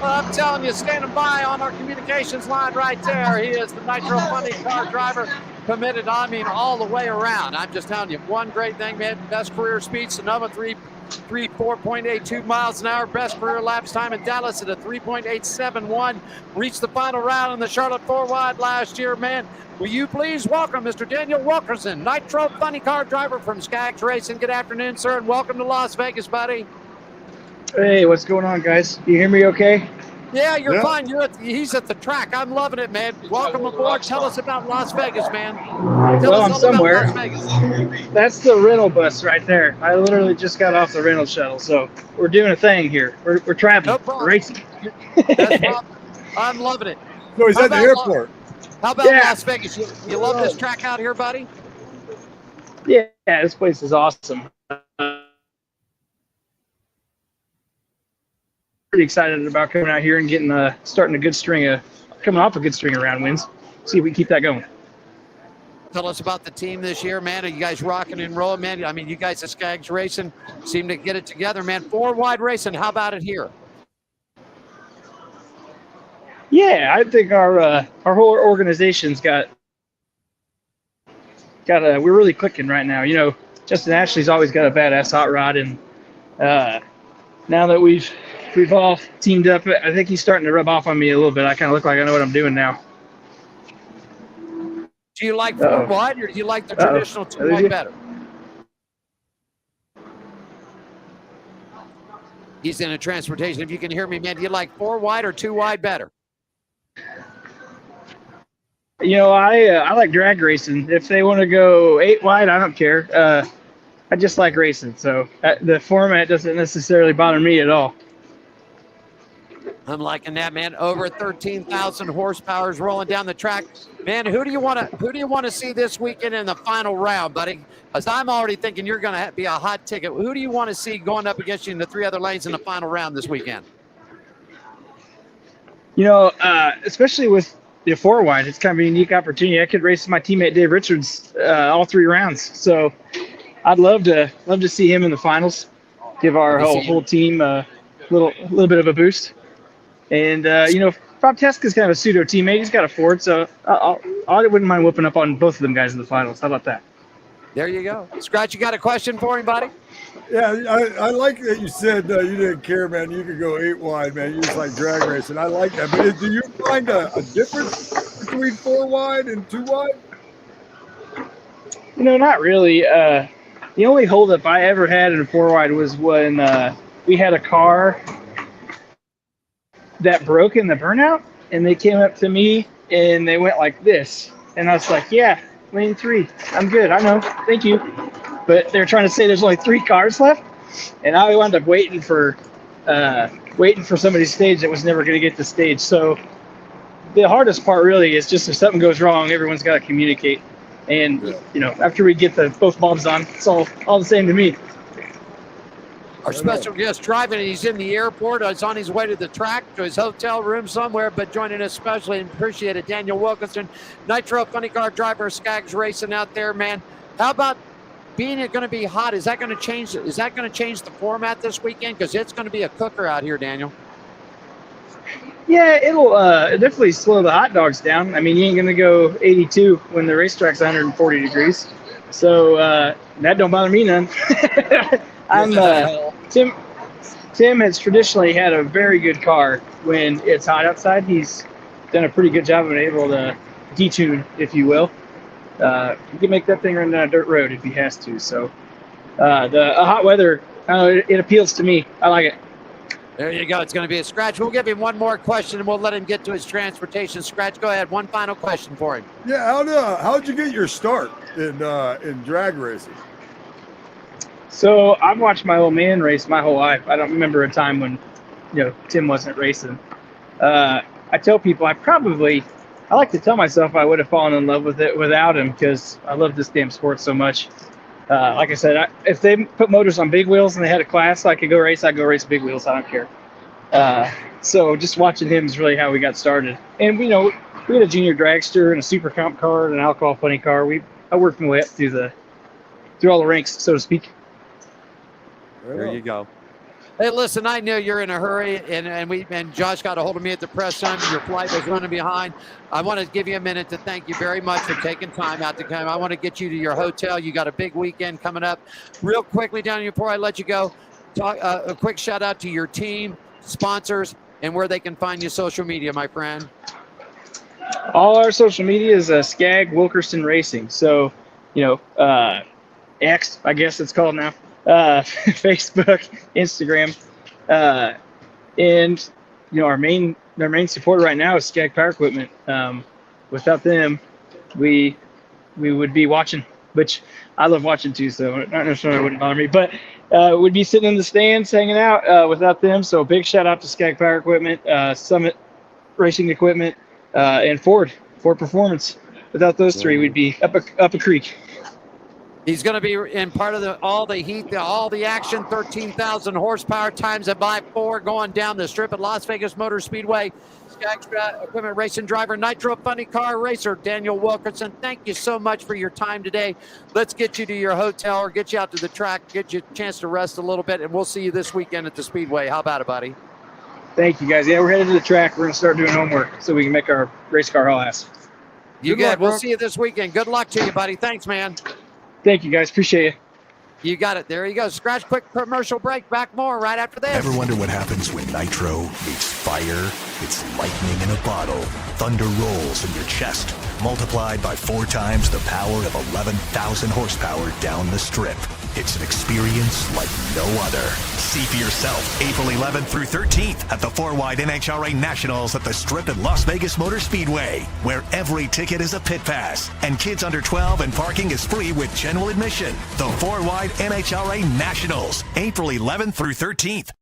I'm telling you, standing by on our communications line right there. He is the Nitro Funny Car Driver, committed, I mean, all the way around. I'm just telling you, one great thing, man. Best career speeds, another 4.82 miles an hour. Best career laps time in Dallas at a 3.871. Reached the final round in the Charlotte 4-wide last year, man. Will you please welcome Mr. Daniel Wilkerson, Nitro Funny Car Driver from Skaggs Racing. Good afternoon, sir, and welcome to Las Vegas, buddy. Hey, what's going on, guys? You hear me okay? Yeah, you're fine. He's at the track. I'm loving it, man. Welcome aboard. Tell us about Las Vegas, man. Tell us I'm all somewhere. about Las Vegas. That's the rental bus right there. I literally just got off the rental shuttle, so we're doing a thing here. We're traveling, No racing. That's awesome. I'm loving it. No, he's at the airport. How about Las Vegas? You love this track out here, buddy? Yeah, this place is awesome. Pretty excited about coming out here and getting coming off a good string of round wins. See if we can keep that going. Tell us about the team this year, man. Are you guys rocking and rolling, man? I mean, you guys at Skaggs Racing seem to get it together, man. 4-wide racing. How about it here? Yeah, I think our whole organization's got we're really clicking right now. You know, Justin Ashley's always got a badass hot rod, and now that we've all teamed up, I think he's starting to rub off on me a little bit. I kind of look like I know what I'm doing now. Do you like 4-wide, or do you like the traditional 2-wide better? He's in a transportation. If you can hear me, man, do you like 4-wide or 2-wide better? You know, I like drag racing. If they want to go 8-wide, I don't care. I just like racing, so the format doesn't necessarily bother me at all. I'm liking that, man. Over 13,000 horsepower is rolling down the track, man. Who do you want to see this weekend in the final round, buddy? Because I'm already thinking you're going to be a hot ticket. Who do you want to see going up against you in the 3 other lanes in the final round this weekend? You know, especially with the 4-wide, it's kind of a unique opportunity. I could race my teammate Dave Richards all 3 rounds, so I'd love to see him in the finals. Give our whole team a little bit of a boost. And you know, Bob Teska's kind of a pseudo teammate. He's got a Ford, so I wouldn't mind whooping up on both of them guys in the finals. How about that? There you go. Scratch, you got a question for him, buddy? Yeah, I like that you said you didn't care, man. You could go 8-wide, man. You just like drag racing. I like that. But do you find a difference between 4-wide and 2-wide? You know, not really. The only holdup I ever had in a 4-wide was when we had a car that broke in the burnout, and they came up to me and they went like this, and I was like, "Yeah, lane 3, I'm good. I know, thank you." But they're trying to say there's only 3 cars left, and I wound up waiting for somebody's stage that was never going to get the stage. So the hardest part really is just if something goes wrong, everyone's got to communicate. And you know, after we get both bulbs on, it's all the same to me. Our special guest driving, he's in the airport. He's on his way to the track, to his hotel room somewhere, but joining us specially and appreciate it, Daniel Wilkinson, Nitro funny car driver, Skaggs Racing out there, man. How about being it going to be hot? Is that going to change? Is that going to change the format this weekend? Because it's going to be a cooker out here, Daniel. Yeah, it'll definitely slow the hot dogs down. I mean, you ain't going to go 82 when the racetrack's 140 degrees. So that don't bother me none. Tim has traditionally had a very good car when it's hot outside. He's done a pretty good job of being able to detune, if you will. He can make that thing run down a dirt road if he has to. So the hot weather, it appeals to me. I like it. There you go. It's going to be a Scratch. We'll give him one more question, and we'll let him get to his transportation. Scratch, go ahead. One final question for him. Yeah, how'd you get your start in drag racing? So I've watched my old man race my whole life. I don't remember a time when, you know, Tim wasn't racing. I tell people I like to tell myself I would have fallen in love with it without him because I love this damn sport so much. Like I said, if they put motors on big wheels and they had a class I could go race, I'd go race big wheels. I don't care. So just watching him is really how we got started. And, you know, we had a junior dragster and a super comp car and an alcohol funny car. I worked my way up through all the ranks, so to speak. There you go. Hey, listen, I know you're in a hurry, and Josh got a hold of me at the press center. Your flight was running behind. I want to give you a minute to thank you very much for taking time out to come. I want to get you to your hotel. You got a big weekend coming up. Real quickly, down here before I let you go, a quick shout out to your team, sponsors, and where they can find you social media, my friend. All our social media is Skag Wilkerson Racing. So, you know, X, I guess it's called now. Facebook, Instagram, and you know our main supporter right now is Skag Power Equipment. Without them, we would be watching, which I love watching too. So not necessarily wouldn't bother me, but we'd be sitting in the stands hanging out without them. So big shout out to Skag Power Equipment, Summit Racing Equipment, and Ford Performance. Without those three, we'd be up a creek. He's going to be in part of all the heat, all the action, 13,000 horsepower times it by 4 going down the strip at Las Vegas Motor Speedway. Extra Equipment Racing driver, Nitro Funny Car Racer, Daniel Wilkerson. Thank you so much for your time today. Let's get you to your hotel or get you out to the track, get you a chance to rest a little bit, and we'll see you this weekend at the Speedway. How about it, buddy? Thank you, guys. Yeah, we're headed to the track. We're going to start doing homework so we can make our race car haul ass. You good? We'll see you this weekend. Good luck to you, buddy. Thanks, man. Thank you, guys. Appreciate you. You got it. There you go. Scratch, quick commercial break. Back more right after this. Ever wonder what happens when nitro meets fire? It's lightning in a bottle. Thunder rolls in your chest, multiplied by 4 times the power of 11,000 horsepower down the strip. It's an experience like no other. See for yourself April 11th through 13th at the 4-Wide NHRA Nationals at the Strip at Las Vegas Motor Speedway, where every ticket is a pit pass and kids under 12 and parking is free with general admission. The 4-Wide NHRA Nationals, April 11th through 13th.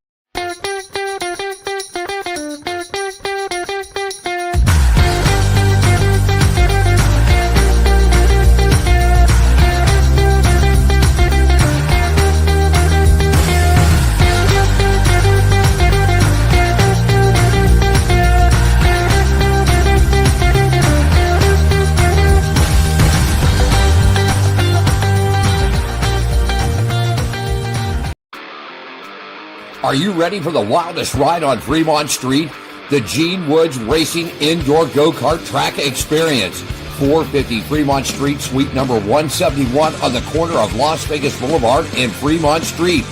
Are you ready for the wildest ride on Fremont Street? The Gene Woods Racing Indoor Go-Kart Track Experience. 450 Fremont Street, suite number 171 on the corner of Las Vegas Boulevard and Fremont Street.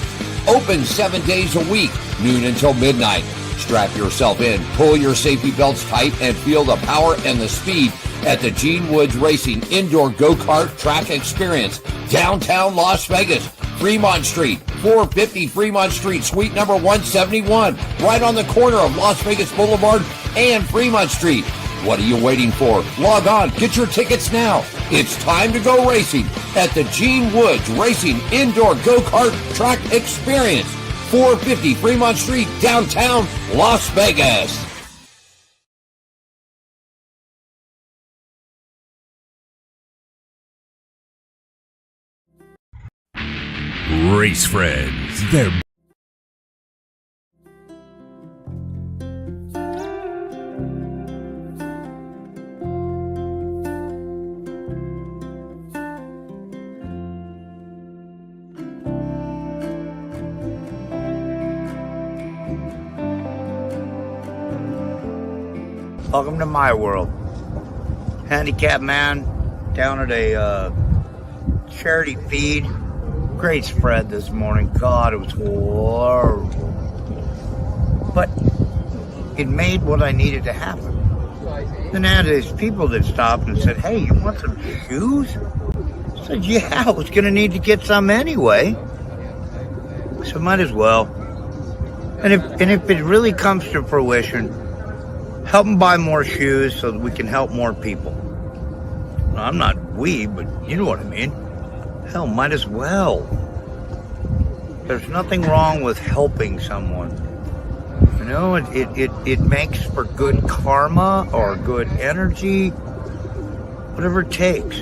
Open 7 days a week, noon until midnight. Strap yourself in, pull your safety belts tight, and feel the power and the speed at the Gene Woods Racing Indoor Go-Kart Track Experience, downtown Las Vegas. Fremont Street, 450 Fremont Street, suite number 171, right on the corner of Las Vegas Boulevard and Fremont Street. What are you waiting for? Log on, get your tickets now. It's time to go racing at the Gene Woods Racing Indoor Go-Kart Track Experience, 450 Fremont Street, downtown Las Vegas. Race Friends, they're Welcome to my world. Handicapped man down at a charity feed. Great spread this morning. God, it was horrible. But it made what I needed to happen. Then I had these people that stopped and said, "Hey, you want some shoes?" I said, "Yeah, I was going to need to get some anyway." So might as well. And if it really comes to fruition, help them buy more shoes so that we can help more people. Well, I'm not we, but you know what I mean. Hell, might as well. There's nothing wrong with helping someone. You know, it makes for good karma or good energy, whatever it takes.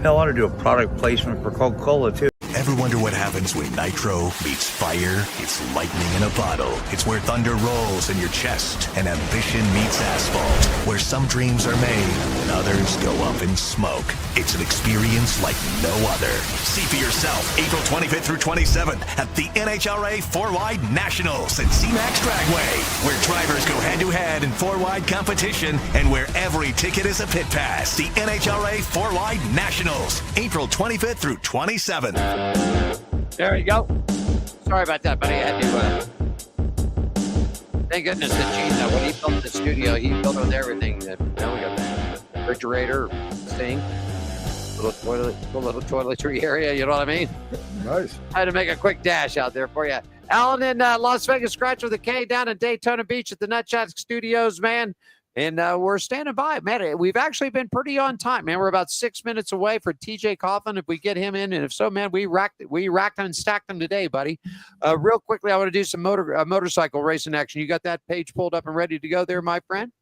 Hell, I ought to do a product placement for Coca-Cola too. Ever wonder what happens when nitro meets fire? It's lightning in a bottle. It's where thunder rolls in your chest and ambition meets asphalt. Where some dreams are made and others go up in smoke. It's an experience like no other. See for yourself April 25th through 27th at the NHRA 4-Wide Nationals at CMAX Dragway, where drivers go head-to-head in 4-wide competition and where every ticket is a pit pass. The NHRA 4-Wide Nationals, April 25th through 27th. There you go. Sorry about that, buddy. I had to. Thank goodness that Gene, when he built the studio, he built on everything. We got the refrigerator, sink, little toiletry area. You know what I mean? Nice. I had to make a quick dash out there for you. Alan in Las Vegas, Scratch with a K down in Daytona Beach at the Nutshot Studios, man. And we're standing by, man. We've actually been pretty on time, man. We're about 6 minutes away for TJ Coughlin if we get him in, and if so, man, we racked and stacked them today, buddy. Real quickly, I want to do some motorcycle racing action. You got that page pulled up and ready to go there, my friend?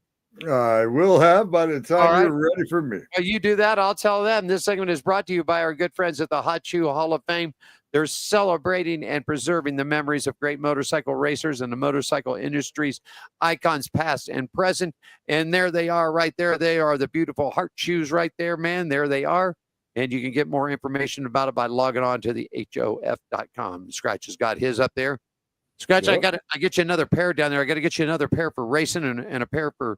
I will have by the time right. you're ready for me. Well, you do that, I'll tell them. This segment is brought to you by our good friends at the Hot Shoe Hall of Fame. They're celebrating and preserving the memories of great motorcycle racers and the motorcycle industry's icons, past and present. And there they are, right there. They are the beautiful Heart shoes right there, man. There they are. And you can get more information about it by logging on to the HOF.com. Scratch has got his up there. Scratch, Yep. I get you another pair down there. I got to get you another pair for racing and a pair for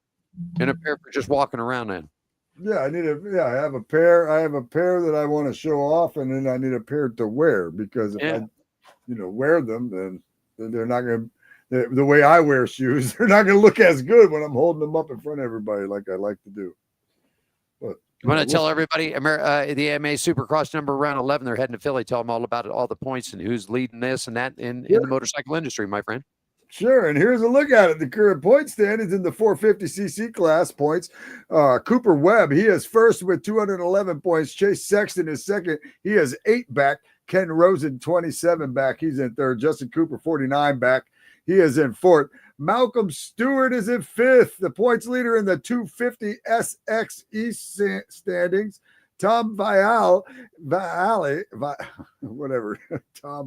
just walking around in. Yeah, I have a pair. I have a pair that I want to show off, and then I need a pair to wear because if I, wear them, then they're not going to. The way I wear shoes, they're not going to look as good when I'm holding them up in front of everybody like I like to do. But you want to tell everybody the AMA Supercross number round 11? They're heading to Philly. Tell them all about it, all the points and who's leading this and that in the motorcycle industry, my friend. Sure, and here's a look at it. The current point standings in the 450cc class points. Cooper Webb, he is first with 211 points. Chase Sexton is second. He has 8 back. Ken Rosen, 27 back. He's in third. Justin Cooper, 49 back. He is in fourth. Malcolm Stewart is in fifth, the points leader in the 250 SXE standings. Tom Vial, Tom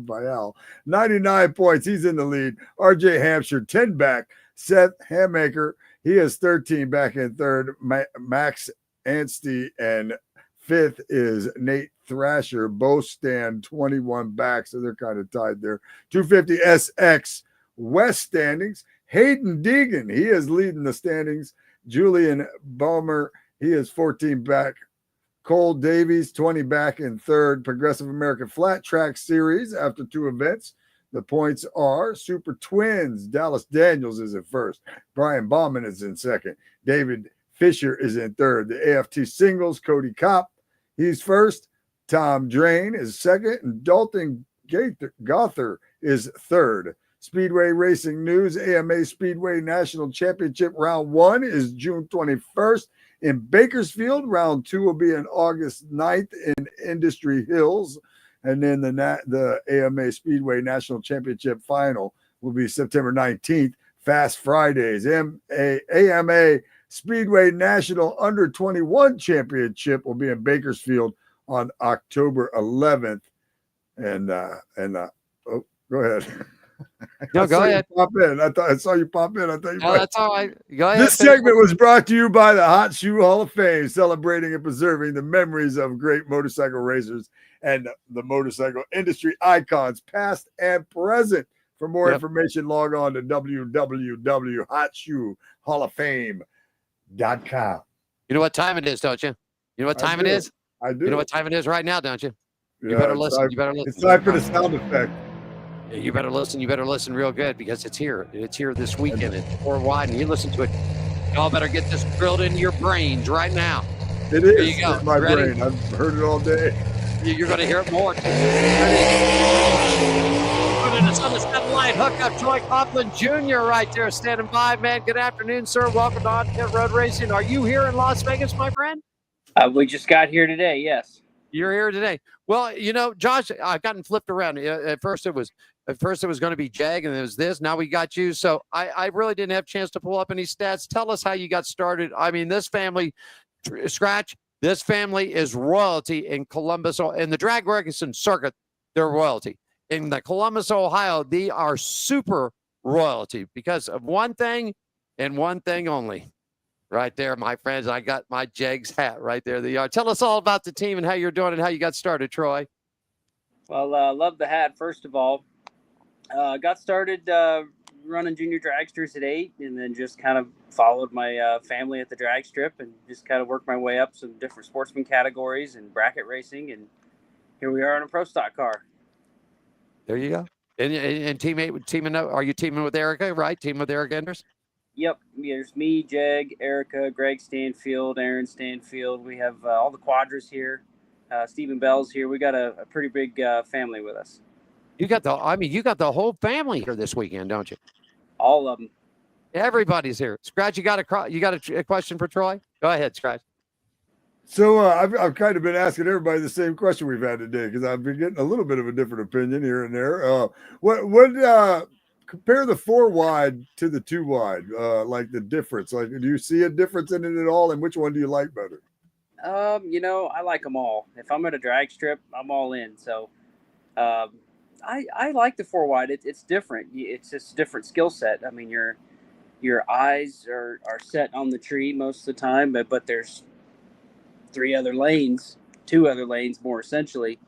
Vial, 99 points. He's in the lead. RJ Hampshire, 10 back. Seth Hammaker, he is 13 back in third. Max Anstey and fifth is Nate Thrasher. Both stand 21 back, so they're kind of tied there. 250 SX West standings. Hayden Deegan, he is leading the standings. Julian Baumer, he is 14 back. Cole Davies, 20 back in third. Progressive American Flat Track Series after 2 events. The points are Super Twins. Dallas Daniels is in first. Brian Bauman is in second. David Fisher is in third. The AFT Singles, Cody Kopp, he's first. Tom Drain is second. And Dalton Gother is third. Speedway Racing News, AMA Speedway National Championship Round 1 is June 21st. In Bakersfield, round 2 will be on August 9th in Industry Hills. And then the AMA Speedway National Championship final will be September 19th. Fast Fridays. AMA Speedway National Under 21 Championship will be in Bakersfield on October 11th. And go ahead. No, go ahead. Pop in. I saw you pop in. I thought you might. That's all right. Go ahead. This segment was brought to you by the Hot Shoe Hall of Fame, celebrating and preserving the memories of great motorcycle racers and the motorcycle industry icons, past and present. For more information, log on to www.hotshoehalloffame.com. You know what time it is, don't you? You know what time it is? I do. You know what time it is right now, don't you? You better listen. You better listen. It's time for the sound effect. You better listen. You better listen real good because it's here. It's here this weekend at worldwide, and you listen to it. Y'all better get this drilled into your brains right now. It is. There you go. In my Ready? brain. I've heard it all day. You're going to hear it more. Put in a sunset light hookup. Troy Coughlin Jr. right there standing by, man. Good afternoon, sir. Welcome to On Pit Road Racing. Are you here in Las Vegas, my friend? We just got here today. Yes. You're here today. Well, you know, Josh, I've gotten flipped around. At first it was going to be Jag, and it was this. Now we got you. So I really didn't have a chance to pull up any stats. Tell us how you got started. I mean, this family, Scratch, this family is royalty in Columbus, in the drag racing circuit. They're royalty. In the Columbus, Ohio, they are super royalty because of one thing and one thing only. Right there, my friends. I got my Jags hat right there. They are. Tell us all about the team and how you're doing and how you got started, Troy. Well, love the hat, first of all. Got started running junior dragsters at 8, and then just kind of followed my family at the drag strip and just kind of worked my way up some different sportsman categories and bracket racing. And here we are in a pro stock car. There you go. And teaming up. Are you teaming with Erica, right? Teaming with Erica Enders? Yep. There's me, Jag, Erica, Greg Stanfield, Aaron Stanfield. We have all the Quadras here. Stephen Bell's here. We got a pretty big family with us. You got the whole family here this weekend, don't you? All of them. Everybody's here. Scratch, you got a question for Troy? Go ahead, Scratch. So I've kind of been asking everybody the same question we've had today because I've been getting a little bit of a different opinion here and there. What compare the 4 wide to the 2 wide, like the difference. Like, do you see a difference in it at all? And which one do you like better? I like them all. If I'm at a drag strip, I'm all in. So, I like the 4 wide. It's different. It's just a different skill set. I mean, your eyes are set on the tree most of the time, but there's 2 other lanes more essentially,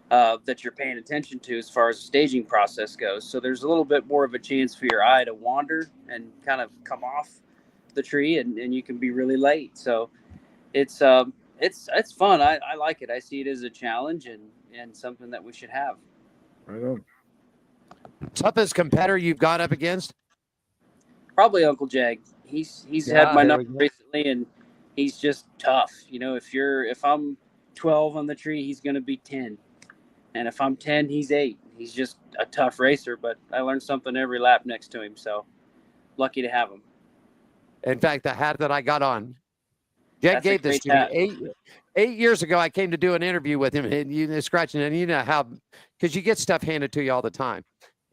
that you're paying attention to as far as the staging process goes. So there's a little bit more of a chance for your eye to wander and kind of come off the tree, and you can be really late. So it's fun. I like it. I see it as a challenge and something that we should have. Right on. Toughest competitor you've gone up against? Probably Uncle Jag. He's had my number recently, and he's just tough. If I'm 12 on the tree, he's going to be 10, and if I'm 10, he's 8. He's just a tough racer. But I learned something every lap next to him, so lucky to have him. In fact, the hat that I got on, Jag gave this to me 8 years ago. I came to do an interview with him, and scratching, and you know how, because you get stuff handed to you all the time.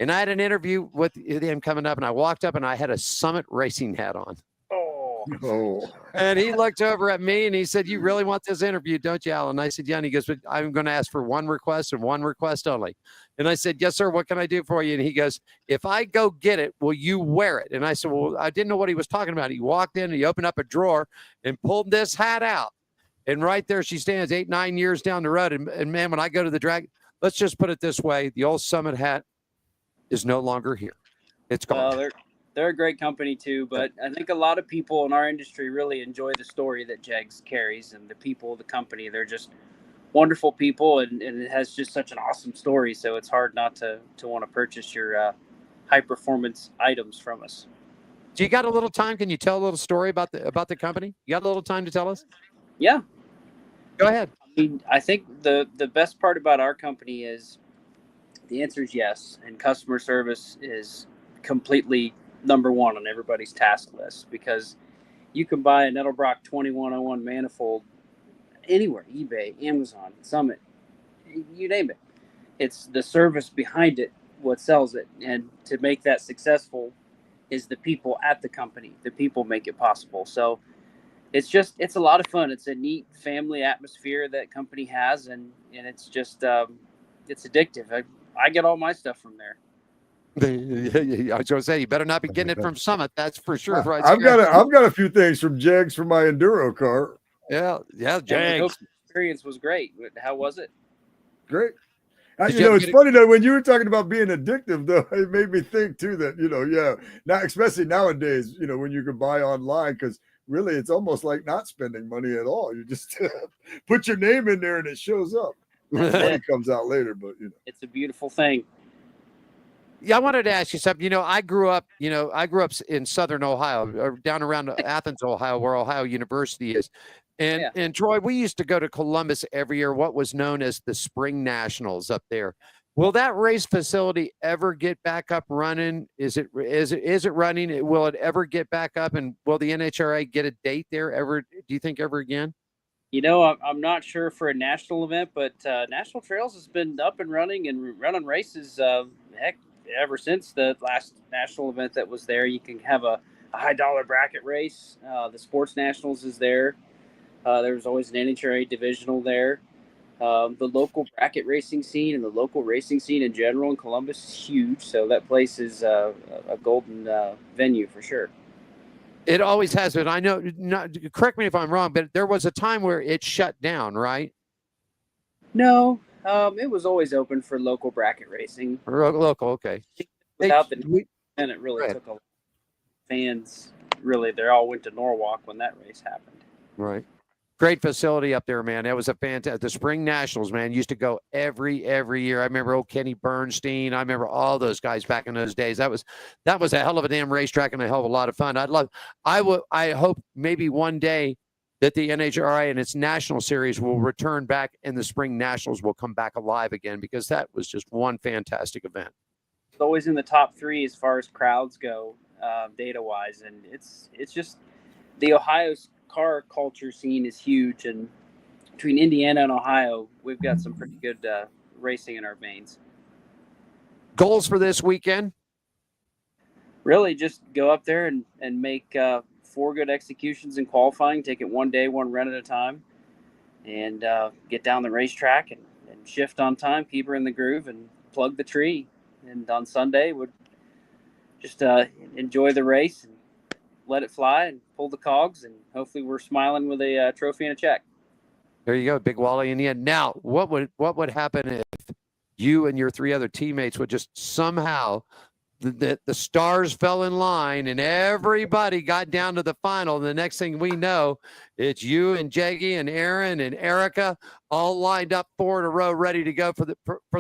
And I had an interview with him coming up, and I walked up, and I had a Summit Racing hat on. Oh. And he looked over at me, and he said, "You really want this interview, don't you, Alan?" I said, "Yeah." And he goes, "But I'm going to ask for one request and one request only." And I said, "Yes, sir. What can I do for you?" And he goes, "If I go get it, will you wear it?" And I said, "Well, I didn't know what he was talking about." He walked in, and he opened up a drawer and pulled this hat out. And right there she stands 8, 9 years down the road. And man, when I go to the drag, let's just put it this way. The old Summit hat is no longer here. It's gone. Well, they're a great company too, but I think a lot of people in our industry really enjoy the story that Jegs carries, and the people, the company. They're just wonderful people, and it has just such an awesome story. So it's hard not to want to purchase your high performance items from us. Do you got a little time? Can you tell a little story about the company? You got a little time to tell us? Yeah. Go ahead. I mean, I think the best part about our company is the answer is yes, and customer service is completely number one on everybody's task list, because you can buy an Edelbrock 2101 manifold anywhere, eBay, Amazon, Summit, you name it. It's the service behind it what sells it, and to make that successful is the people at the company. The people make it possible. So it's a lot of fun. It's a neat family atmosphere that company has, and it's just it's addictive. I get all my stuff from there. I was going to say, you better not be getting it from Summit. That's for sure. Right? I've got a few things from Jags for my enduro car. Yeah, Jags. The experience was great. How was it? Great. It's funny though, when you were talking about being addictive, though, it made me think too that, now, especially nowadays, when you can buy online, because really it's almost like not spending money at all. You just put your name in there and it shows up. Money comes out later, but it's a beautiful thing. Yeah, I wanted to ask you something. I grew up in Southern Ohio, or down around Athens, Ohio, where Ohio University is. And Troy, we used to go to Columbus every year, what was known as the Spring Nationals up there. Will that race facility ever get back up running? Is it running? Will it ever get back up? And will the NHRA get a date there ever? Do you think ever again? I'm not sure for a national event, but National Trails has been up and running and running races, ever since the last national event that was there. You can have a high dollar bracket race. The Sports Nationals is there. There's always an NHRA divisional there. The local bracket racing scene and the local racing scene in general in Columbus is huge. So that place is a golden venue for sure. It always has been. I know, correct me if I'm wrong, but there was a time where it shut down, right? No, it was always open for local bracket racing. Local, okay. Without and it really took a lot of fans. Really, they all went to Norwalk when that race happened. Right. Great facility up there, man. That was a fantastic. The Spring Nationals, man, used to go every year. I remember old Kenny Bernstein. I remember all those guys back in those days. That was a hell of a damn racetrack and a hell of a lot of fun. I hope maybe one day that the NHRA and its national series will return back and the Spring Nationals will come back alive again, because that was just one fantastic event. It's always in the top 3 as far as crowds go, data-wise, and it's just the Ohio's car culture scene is huge, and between Indiana and Ohio, we've got some pretty good racing in our veins. Goals for this weekend? really just go up there and make 4 good executions in qualifying, take it one day, one run at a time, and get down the racetrack and shift on time, keep her in the groove, and plug the tree. And on Sunday, would just enjoy the race and let it fly and pull the cogs, and hopefully we're smiling with a trophy and a check. There you go, Big Wally in the end. Now, what would happen if you and your 3 other teammates would just somehow the stars fell in line and everybody got down to the final? And the next thing we know, it's you and Jaggy and Aaron and Erica all lined up 4 in a row, ready to go for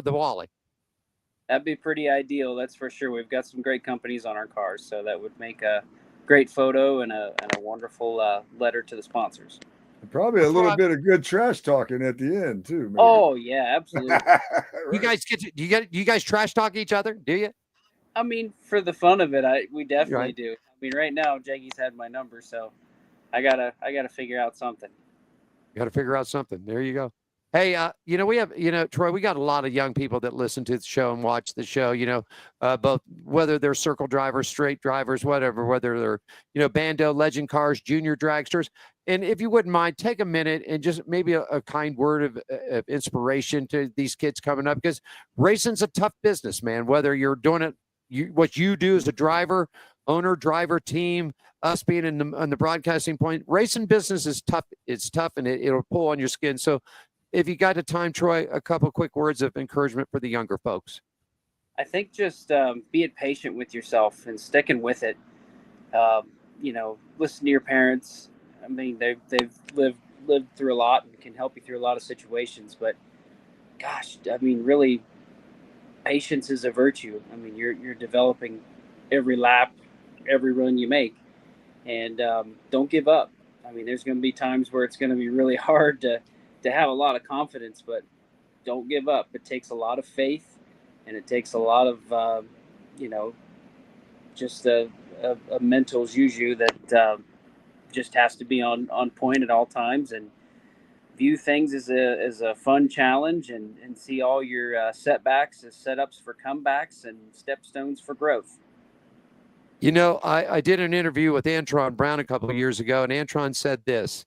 the Wally. That'd be pretty ideal, that's for sure. We've got some great companies on our cars, so that would make a great photo and a wonderful letter to the sponsors. Probably a little bit of good trash talking at the end too. Maybe. Oh yeah, absolutely. Right. You guys trash talk each other? Do you? I mean, for the fun of it, we definitely do. I mean, right now Jaggy's had my number, so I gotta figure out something. You got to figure out something. There you go. Hey, we have, Troy, we got a lot of young people that listen to the show and watch the show, both whether they're circle drivers, straight drivers, whatever, whether they're, Bando, legend cars, junior dragsters. And if you wouldn't mind, take a minute and just maybe a kind word of inspiration to these kids coming up, because racing's a tough business, man, whether you're doing it, what you do as a driver, owner, driver, team, us being on the broadcasting point, racing business is tough. It's tough, and it'll pull on your skin. So if you got the time, Troy, a couple quick words of encouragement for the younger folks. I think just being patient with yourself and sticking with it. Listen to your parents. I mean, they've lived through a lot and can help you through a lot of situations. But gosh, I mean, really, patience is a virtue. I mean, you're developing every lap, every run you make, and don't give up. I mean, there's going to be times where it's going to be really hard to have a lot of confidence, but don't give up. It takes a lot of faith, and it takes a lot of, just a mental juju that just has to be on point at all times, and view things as a fun challenge, and see all your setbacks as setups for comebacks and stepstones for growth. I did an interview with Antron Brown a couple of years ago, and Antron said this: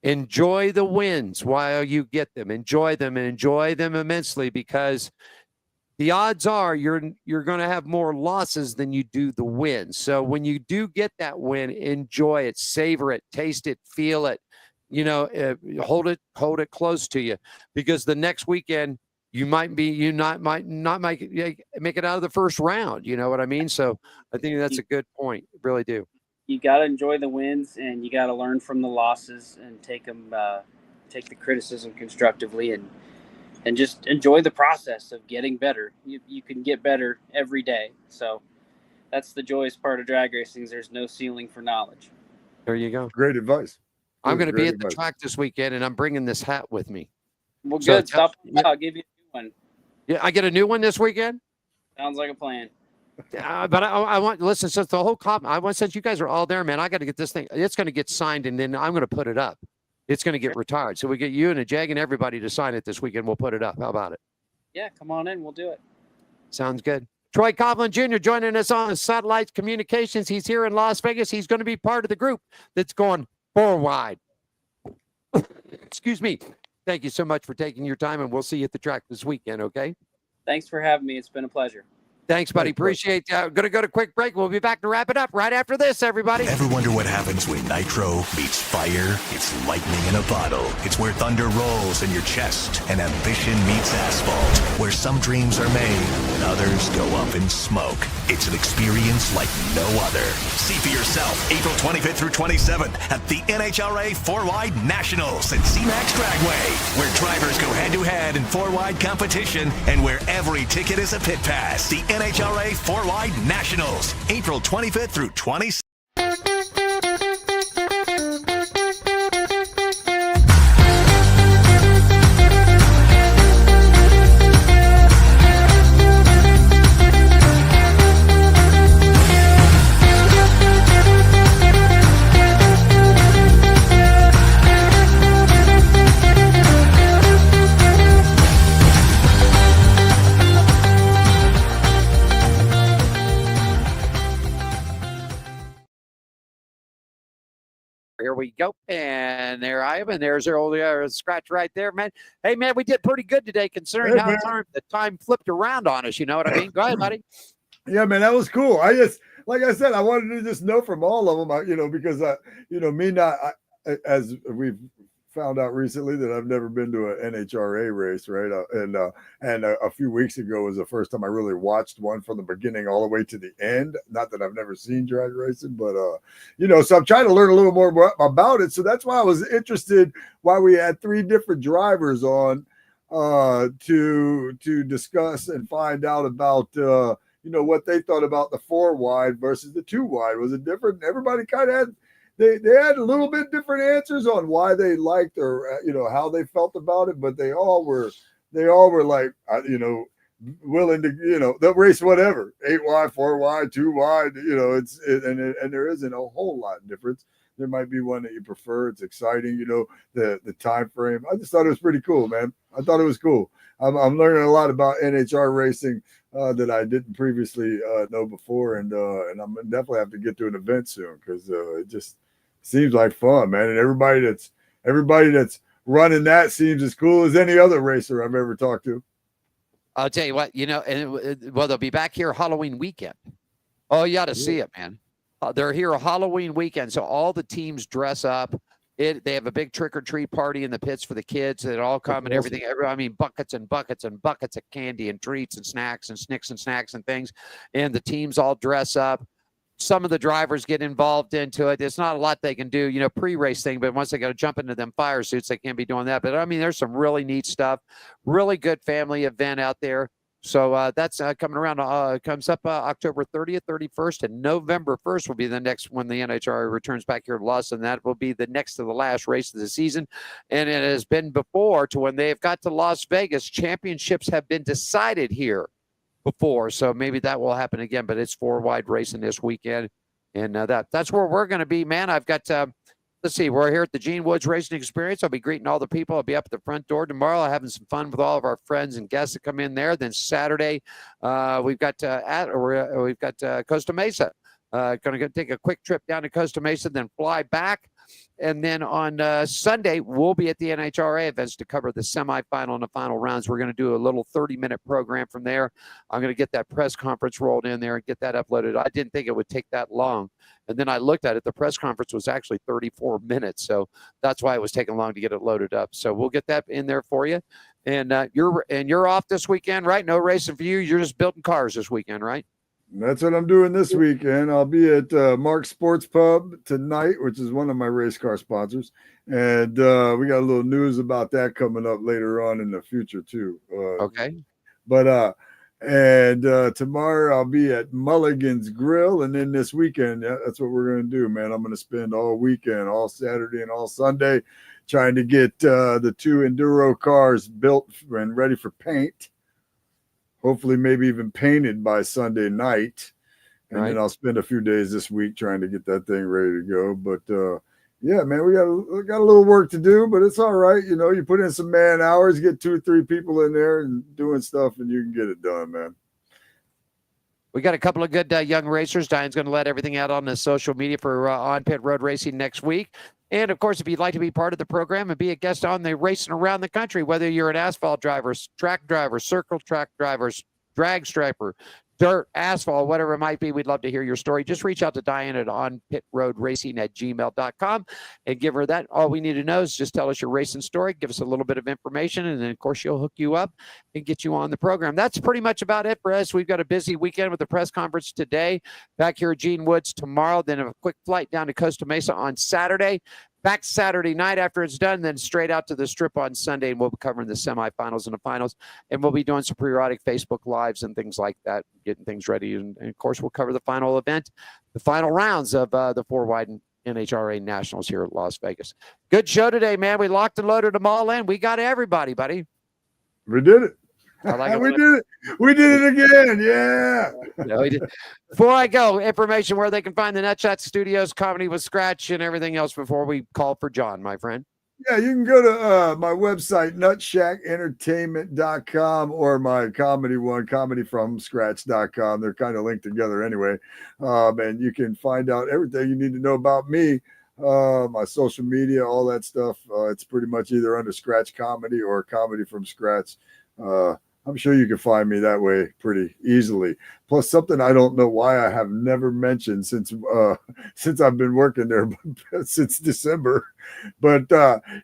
enjoy the wins while you get them. Enjoy them, and enjoy them immensely, because the odds are you're going to have more losses than you do the wins. So when you do get that win, enjoy it, savor it, taste it, feel it, hold it close to you, because the next weekend you might not make it out of the first round. You know what I mean? So I think that's a good point. Really do. You got to enjoy the wins, and you got to learn from the losses and take the criticism constructively, and just enjoy the process of getting better. You can get better every day. So that's the joyous part of drag racing, is there's no ceiling for knowledge. There you go. Great advice. I'm going to be at the track this weekend, and I'm bringing this hat with me. Well, good. Stop. I'll give you a new one. Yeah, I get a new one this weekend? Sounds like a plan. But I want, listen, since the whole since you guys are all there, man, I got to get this thing. It's going to get signed, and then I'm going to put it up. It's going to get retired. So we get you and a Jag and everybody to sign it this weekend. We'll put it up. How about it? Yeah, come on in. We'll do it. Sounds good. Troy Coughlin Jr. joining us on Satellite Communications. He's here in Las Vegas. He's going to be part of the group that's going forward. Excuse me. Thank you so much for taking your time, and we'll see you at the track this weekend, okay? Thanks for having me. It's been a pleasure. Thanks, buddy. Appreciate it. Going to go to quick break. We'll be back to wrap it up right after this, everybody. Ever wonder what happens when nitro meets fire? It's lightning in a bottle. It's where thunder rolls in your chest and ambition meets asphalt, where some dreams are made and others go up in smoke. It's an experience like no other. See for yourself April 25th through 27th at the NHRA 4-Wide Nationals at CMAX Dragway, where drivers go head-to-head in 4-wide competition and where every ticket is a pit pass. The NHRA 4-Wide Nationals, April 25th through 27th. we go. And there I am. And there's our old scratch right there, man. Hey, man, we did pretty good today considering how the time flipped around on us. You know what I mean? Go ahead, buddy. Yeah, man, that was cool. I just, like I said, I wanted to just know from all of them, because, as we've found out recently that I've never been to an NHRA race, right? And a few weeks ago was the first time I really watched one from the beginning all the way to the end. Not that I've never seen drag racing, but so I'm trying to learn a little more about it. So that's why I was interested why we had 3 different drivers on to discuss and find out about what they thought about the 4 wide versus the 2 wide. Was it different? Everybody kind of had. They had a little bit different answers on why they liked or how they felt about it, but they all were like willing to they'll race whatever, 8 wide, 4 wide, 2 wide. And there isn't a whole lot of difference. There might be one that you prefer. It's exciting, the time frame. I just thought it was pretty cool, man. I thought it was cool. I'm learning a lot about NHR racing that I didn't previously know before, and I'm definitely have to get to an event soon because it just seems like fun, man. And everybody that's running that seems as cool as any other racer I've ever talked to. I'll tell you what, they'll be back here Halloween weekend. Oh, you ought to see it, man. They're here Halloween weekend, so all the teams dress up. They have a big trick or treat party in the pits for the kids. They all come and everything. Buckets and buckets and buckets of candy and treats and snacks and snicks and snacks and things. And the teams all dress up. Some of the drivers get involved into it. It's not a lot they can do, pre-race thing, but once they got to jump into them fire suits, they can't be doing that. But there's some really neat stuff, really good family event out there. So that's coming around, comes up October 30th, 31st, and November 1st will be the next when the NHRA returns back here to Los, and that will be the next to the last race of the season. And it has been before to when they have got to Las Vegas, championships have been decided here before, so maybe that will happen again, but it's 4 wide racing this weekend, and that's where we're going to be, man. I've got let's see, we're here at the Gene Woods Racing Experience. I'll be greeting all the people. I'll be up at the front door tomorrow, having some fun with all of our friends and guests that come in there. Then Saturday, we've got Costa Mesa. Going to take a quick trip down to Costa Mesa, then fly back. And then on Sunday, we'll be at the NHRA events to cover the semifinal and the final rounds. We're going to do a little 30-minute program from there. I'm going to get that press conference rolled in there and get that uploaded. I didn't think it would take that long. And then I looked at it. The press conference was actually 34 minutes. So that's why it was taking long to get it loaded up. So we'll get that in there for you. And you're off this weekend, right? No racing for you. You're just building cars this weekend, right? That's what I'm doing this weekend. I'll be at Mark's Sports Pub tonight, which is one of my race car sponsors. And we got a little news about that coming up later on in the future, too. Okay. But tomorrow I'll be at Mulligan's Grill. And then this weekend, that's what we're going to do, man. I'm going to spend all weekend, all Saturday and all Sunday, trying to get the 2 Enduro cars built and ready for paint. Hopefully, maybe even painted by Sunday night. And then I'll spend a few days this week trying to get that thing ready to go. But, yeah, man, we got a little work to do, but it's all right. You put in some man hours, get 2 or 3 people in there and doing stuff, and you can get it done, man. We got a couple of good young racers. Diane's going to let everything out on the social media for On Pit Road Racing next week. And, of course, if you'd like to be part of the program and be a guest on the racing around the country, whether you're an asphalt driver, track driver, circle track drivers, drag striper, dirt, asphalt, whatever it might be, we'd love to hear your story. Just reach out to Diane at onpitroadracing@gmail.com and give her that. All we need to know is just tell us your racing story, give us a little bit of information, and then, of course, she'll hook you up and get you on the program. That's pretty much about it for us. We've got a busy weekend with the press conference today, back here at Gene Woods tomorrow, then a quick flight down to Costa Mesa on Saturday. Back Saturday night after it's done, then straight out to the strip on Sunday, and we'll be covering the semifinals and the finals, and we'll be doing some periodic Facebook Lives and things like that, getting things ready. And of course, we'll cover the final event, the final rounds of the 4 wide NHRA Nationals here at Las Vegas. Good show today, man. We locked and loaded them all in. We got everybody, buddy. We did it. I like it. We did it again. Yeah. No, we did. Before I go, information where they can find the Nutshot Studios, Comedy with Scratch, and everything else before we call for John, my friend. Yeah, you can go to my website, nutshackentertainment.com, or my comedy one, comedyfromscratch.com. They're kind of linked together anyway. And you can find out everything you need to know about me my social media, all that stuff. It's pretty much either under Scratch Comedy or Comedy from Scratch. I'm sure you can find me that way pretty easily. Plus, something I don't know why I have never mentioned since I've been working there since December, but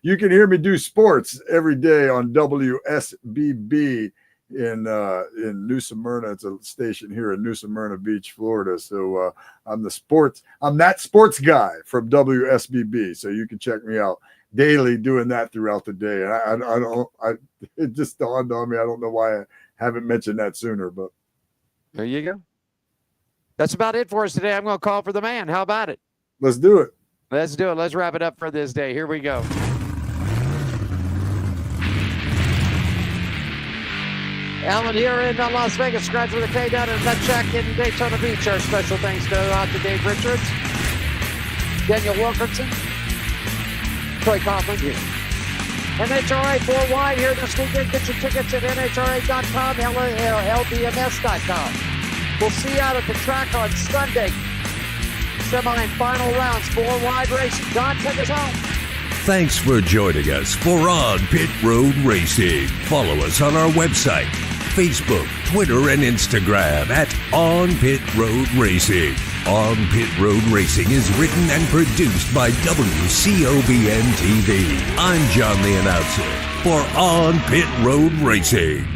you can hear me do sports every day on WSBB in New Smyrna. It's a station here in New Smyrna Beach, Florida. So I'm that sports guy from WSBB. So you can check me out daily doing that throughout the day. And it just dawned on me. I don't know why I haven't mentioned that sooner, but there you go. That's about it for us today. I'm going to call for the man. How about it? Let's do it. Let's do it. Let's wrap it up for this day. Here we go. Alan here in Las Vegas, Scratch with a K down in Nutcheck in Daytona Beach. Our special thanks go out to Dave Richards, Daniel Wilkerson, Troy Coughlin here. NHRA 4 wide here this weekend. Get your tickets at NHRA.com, LDMS.com. We'll see you out at the track on Sunday. Semi and final rounds, 4 wide racing. Don, take us home. Thanks for joining us for On Pit Road Racing. Follow us on our website, Facebook, Twitter, and Instagram at On Pit Road Racing. On Pit Road Racing is written and produced by WCOBN TV. I'm John the Announcer for On Pit Road Racing.